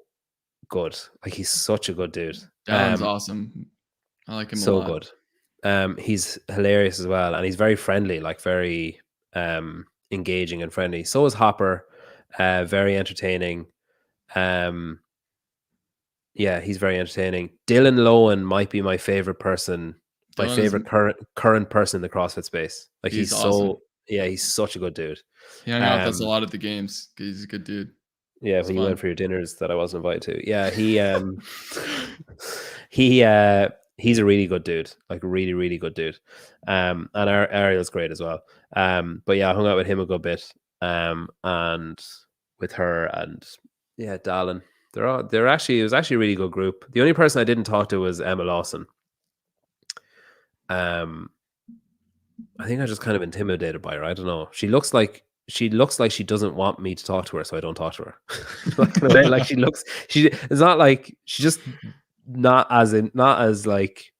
good. Like he's such a good dude. Dallon's awesome. I like him a So lot. good. He's hilarious as well, and he's very friendly, like very engaging and friendly. So is Hopper, very entertaining. Yeah, he's very entertaining. Dylan Lohan might be my favorite person, my Dylan favorite current person in the CrossFit space. Like he's awesome. he's such a good dude. He hung out with us a lot at the games. He's a good dude. Yeah, It's when you fun. went for your dinners that I wasn't invited to. Yeah, he's a really good dude, like really, really good dude. And our Ariel's great as well. But yeah, I hung out with him a good bit. And with her and yeah, Dallin. It was actually a really good group. The only person I didn't talk to was Emma Lawson. I think I was just kind of intimidated by her. I don't know. She looks like she doesn't want me to talk to her, so I don't talk to her. Like it's not like she's just not as like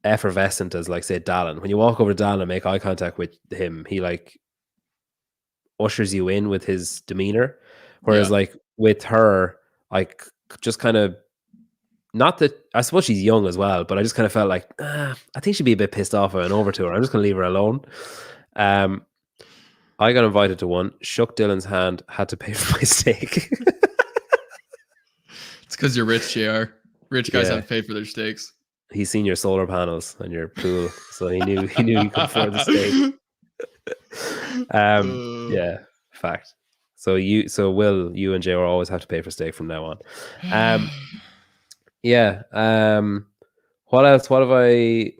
effervescent as like say Dallin. When you walk over to Dallin and make eye contact with him, he like ushers you in with his demeanor. Whereas like with her, like just kind of not that I suppose she's young as well, but I just kind of felt like I think she'd be a bit pissed off if I went over to her. I'm just gonna leave her alone. I got invited to one, shook Dylan's hand, had to pay for my steak. It's because you're rich, JR. Rich guys have to pay for their steaks. He's seen your solar panels and your pool, so he knew he could afford the steak. Yeah, fact. So Will, you and JR always have to pay for steak from now on. Yeah. What else? What have I?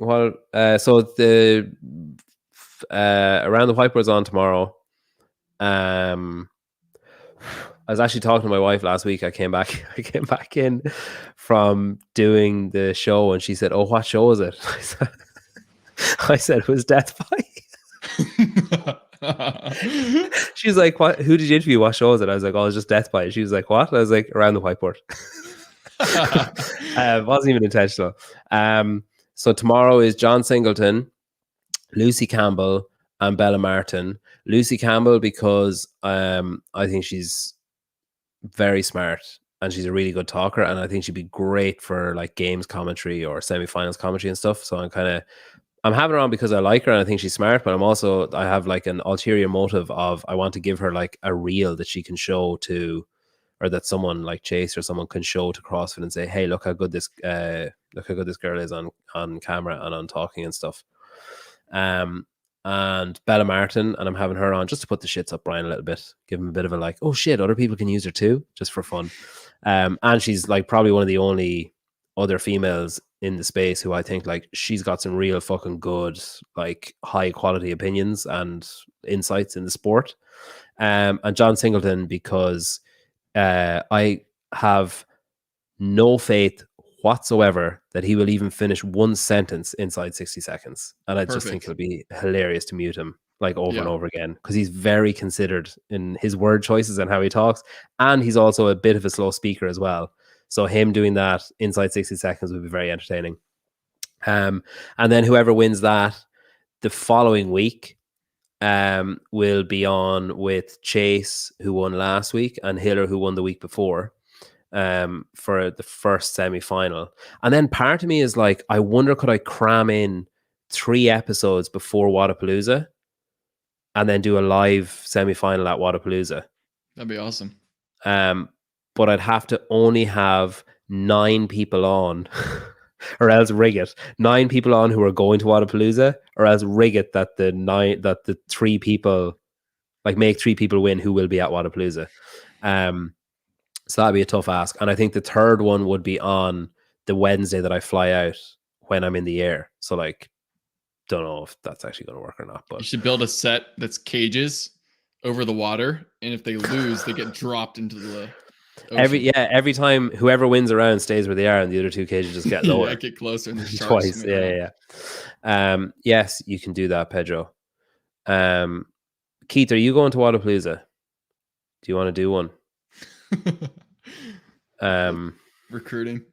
So the around the whiteboard's on tomorrow. I was actually talking to my wife last week. I came back in from doing the show, and she said, "Oh, what show is it?" I said it was Death By. She was like, "What? Who did you interview? What show is it?" I was like, "Oh, it's just Death By." She was like, "What?" I was like, "Around the whiteboard." Wasn't even intentional. So tomorrow is John Singleton, Lucy Campbell, and Bella Martin. Lucy Campbell because I think she's very smart and she's a really good talker, and I think she'd be great for like games commentary or semifinals commentary and stuff. So I'm having her on because I like her and I think she's smart, but I have like an ulterior motive of I want to give her like a reel that she can show to, or that someone like Chase or someone can show to CrossFit and say, hey, look how good this girl is on camera and on talking and stuff. And Bella Martin, and I'm having her on just to put the shits up Brian a little bit, give him a bit of a like, oh shit, other people can use her too, just for fun. And she's like probably one of the only other females in the space who I think like she's got some real fucking good, like high quality opinions and insights in the sport. And John Singleton because I have no faith whatsoever that he will even finish one sentence inside 60 seconds. And I just think it'll be hilarious to mute him like over and over again, because he's very considered in his word choices and how he talks. And he's also a bit of a slow speaker as well. So him doing that inside 60 seconds would be very entertaining. And then whoever wins that the following week will be on with Chase, who won last week, and Hiller, who won the week before, for the first semi-final. And then part of me is like, I wonder, could I cram in 3 episodes before Wadapalooza and then do a live semi-final at Wadapalooza? That'd be awesome. But I'd have to only have 9 people on or else rig it. 9 people on who are going to Wadapalooza, or else rig it that the 3 people, like make 3 people win who will be at Wadapalooza. So that'd be a tough ask. And I think the third one would be on the Wednesday that I fly out when I'm in the air. So like, don't know if that's actually going to work or not. But you should build a set that's cages over the water, and if they lose, they get dropped into the ocean. Every time whoever wins a round stays where they are, and the other 2 cages just get lower. Get closer and the twice. Yeah. Yes, you can do that, Pedro. Keith, are you going to Wadapalooza? Do you want to do one? Recruiting.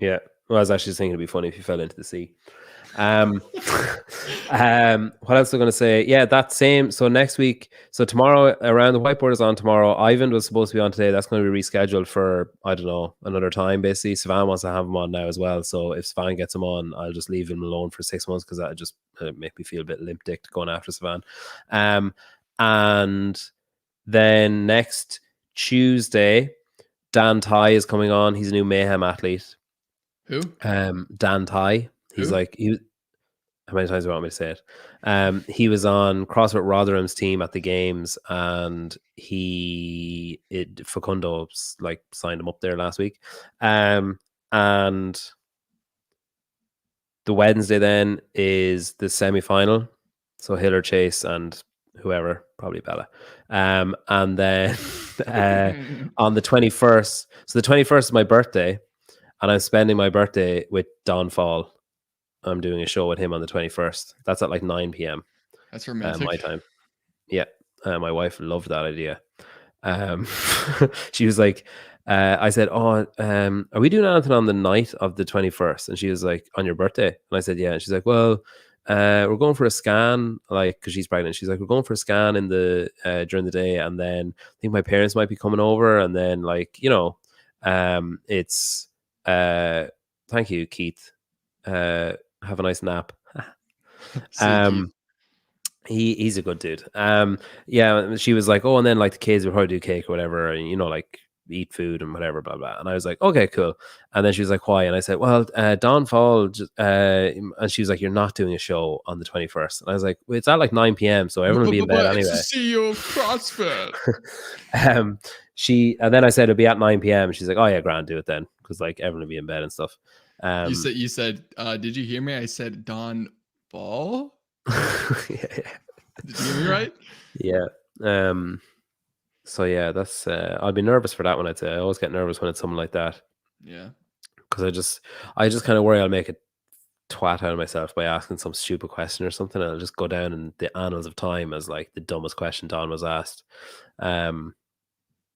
Yeah. Well, I was actually thinking it'd be funny if you fell into the sea. What else was I going to say? Yeah, that same. So next week, so tomorrow, around the whiteboard is on tomorrow. Ivan was supposed to be on today. That's going to be rescheduled for, I don't know, another time. Basically, Sevan wants to have him on now as well. So if Sevan gets him on, I'll just leave him alone for 6 months, because that just make me feel a bit limp-dicked going after Sevan. And then next Tuesday, Dan Ty is coming on. He's a new Mayhem athlete. Who? Dan Ty. He's like, how many times do you want me to say it? He was on CrossFit Rotherham's team at the games, and Facundo like signed him up there last week. And the Wednesday then is the semi-final. So Hiller, Chase, and whoever, probably Bella. And then on the 21st, so the 21st is my birthday, and I'm spending my birthday with Don Fall. I'm doing a show with him on the 21st. That's at like 9 p.m. That's romantic. My time. Yeah. My wife loved that idea. She was like, I said, are we doing anything on the night of the 21st? And she was like, on your birthday? And I said, yeah. And she's like, well, we're going for a scan, like, because she's pregnant. She's like, we're going for a scan in the during the day, and then I think my parents might be coming over, and then like, you know, it's thank you, Keith. Have a nice nap. He's a good dude. Yeah, she was like, oh, and then like the kids would probably do cake or whatever, and you know, like eat food and whatever, blah blah. And I was like, okay, cool. And then she was like, why? And I said, well, Dawn Fall, and she was like, you're not doing a show on the 21st. And I was like, well, it's at like 9 p.m, so everyone will be in bed anyway. It's the CEO of CrossFit. And then I said it'll be at 9 p.m. She's like, oh yeah, grand, do it then, because like everyone will be in bed and stuff. You said, did you hear me? I said Don Ball. Yeah. Did you hear me right? Yeah. So yeah, that's I'll be nervous for that one. I'd say I always get nervous when it's something like that. Yeah. Because I just kind of worry I'll make a twat out of myself by asking some stupid question or something, and I'll just go down in the annals of time as like the dumbest question Don was asked.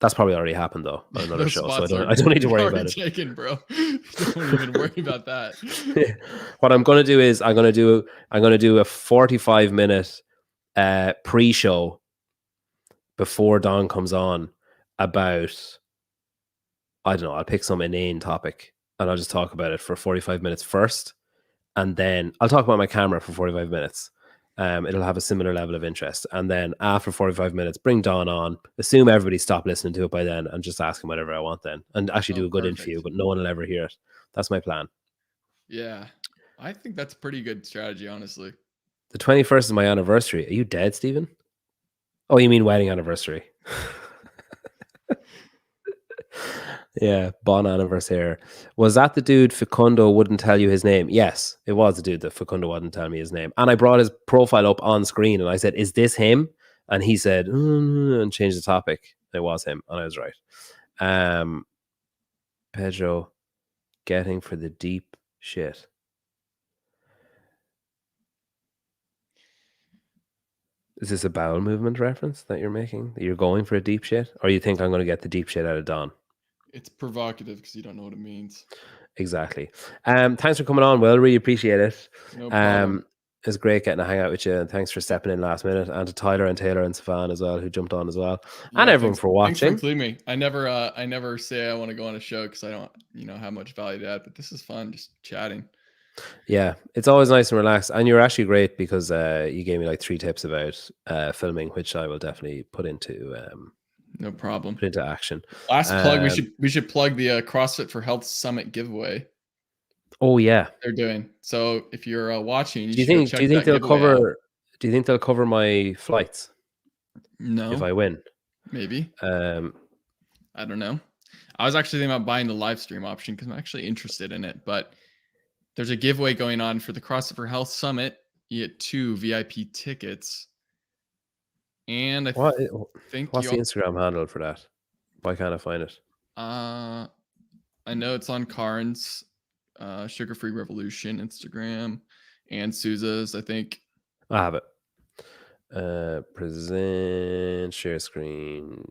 That's probably already happened though on another show, so I don't need to worry about it. Taken, bro. Don't even worry about that. What I'm going to do is I'm going to do a 45-minute pre-show before Don comes on about, I don't know, I'll pick some inane topic and I'll just talk about it for 45 minutes first, and then I'll talk about my camera for 45 minutes. It'll have a similar level of interest. And then after 45 minutes, bring Don on, assume everybody stopped listening to it by then, and just ask him whatever I want then. And actually do a good interview, but no one will ever hear it. That's my plan. Yeah. I think that's a pretty good strategy, honestly. The 21st is my anniversary. Are you dead, Stephen? Oh, you mean wedding anniversary. Yeah, bon anniversary. Was that the dude Facundo wouldn't tell you his name? Yes, it was the dude that Facundo wouldn't tell me his name. And I brought his profile up on screen and I said, is this him? And he said, and changed the topic. It was him. And I was right. Pedro getting for the deep shit? Is this a bowel movement reference that you're making? That you're going for a deep shit? Or you think I'm going to get the deep shit out of Don? It's provocative because you don't know what it means. Exactly. Thanks for coming on, Will. Really appreciate it. No problem. It was great getting to hang out with you, and thanks for stepping in last minute. And to Tyler and Taylor and Sevan as well, who jumped on as well. And everyone for Thanks for watching. including me. I never say I want to go on a show because I don't, have much value to add. But this is fun, just chatting. Yeah, it's always nice and relaxed. And you're actually great because you gave me like 3 tips about filming, which I will definitely put into no problem. Put into action. Last plug, we should plug the CrossFit for Health Summit giveaway. Oh yeah, they're doing. So if you're watching, do you think they'll cover? Do you think they'll cover my flights? No. If I win, maybe. I don't know. I was actually thinking about buying the live stream option because I'm actually interested in it. But there's a giveaway going on for the CrossFit for Health Summit. You get 2 VIP tickets. And I think what's the Instagram handle for that? Why can't I find it? I know it's on Karn's Sugar Free Revolution Instagram and Souza's, I think. I have it. Present, share screen.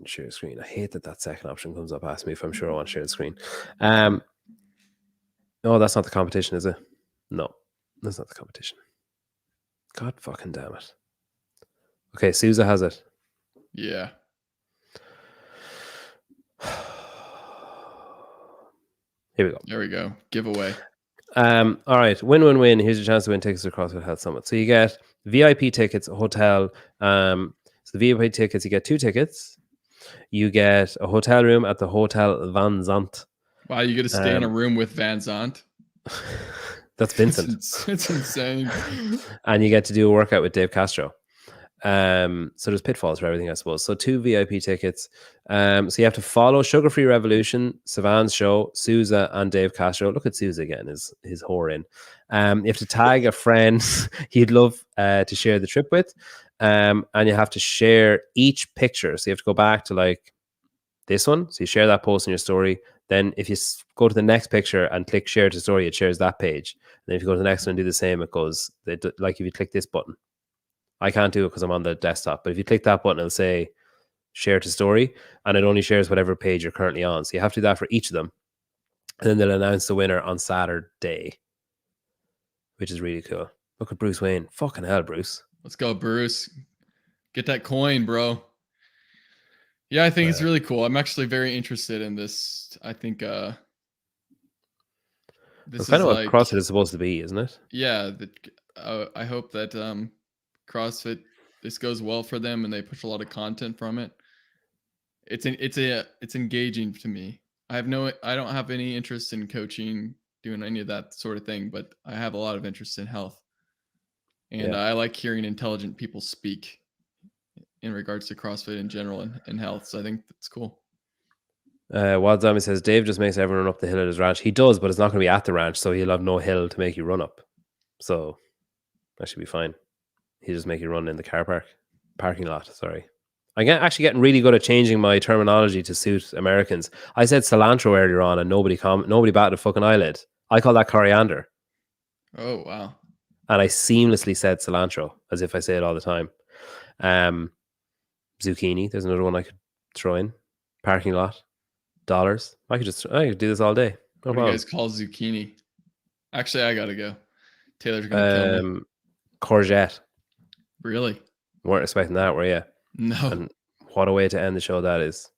I hate that second option comes up. Ask me if I'm sure I want to share the screen. No, that's not the competition, is it? No, that's not the competition. God fucking damn it. Okay, Souza has it. Yeah. Here we go. There we go. Giveaway. All right. Win. Here's your chance to win tickets to CrossFit Health Summit. So you get VIP tickets, a hotel. So the VIP tickets, you get 2 tickets. You get a hotel room at the Hotel Van Zandt. Wow, you get to stay in a room with Van Zandt. That's Vincent. It's insane. And you get to do a workout with Dave Castro. So there's pitfalls for everything, I suppose. So 2 VIP tickets. So you have to follow Sugar Free Revolution, Sevan's show, Souza, and Dave Castro. Look at Souza again, his whore in. You have to tag a friend you'd love to share the trip with. And you have to share each picture. So you have to go back to like this one. So you share that post in your story. Then if you go to the next picture and click share to story, it shares that page. And then if you go to the next one and do the same, it goes like if you click this button. I can't do it because I'm on the desktop. But if you click that button, it'll say share to story, and it only shares whatever page you're currently on. So you have to do that for each of them. And then they'll announce the winner on Saturday, which is really cool. Look at Bruce Wayne. Fucking hell, Bruce. Let's go, Bruce. Get that coin, bro. Yeah, I think it's really cool. I'm actually very interested in this. I think this is kind of what CrossFit is supposed to be, isn't it? Yeah. I hope that CrossFit, this goes well for them and they push a lot of content from it. It's engaging to me. I don't have any interest in coaching, doing any of that sort of thing, but I have a lot of interest in health. And I like hearing intelligent people speak in regards to CrossFit in general and health. So I think that's cool. Wild Zombie says Dave just makes everyone run up the hill at his ranch. He does, but it's not going to be at the ranch, so he'll have no hill to make you run up. So that should be fine. He'll just make you run in the parking lot. Sorry. I'm actually getting really good at changing my terminology to suit Americans. I said cilantro earlier on, and nobody batted a fucking eyelid. I call that coriander. Oh wow! And I seamlessly said cilantro as if I say it all the time. Zucchini. There's another one I could throw in. Parking lot. Dollars. I could do this all day. No what problem. do you guys call zucchini? Actually, I gotta go. Taylor's gonna kill me. Courgette. Really? Weren't expecting that, were you? No. And what a way to end the show that is.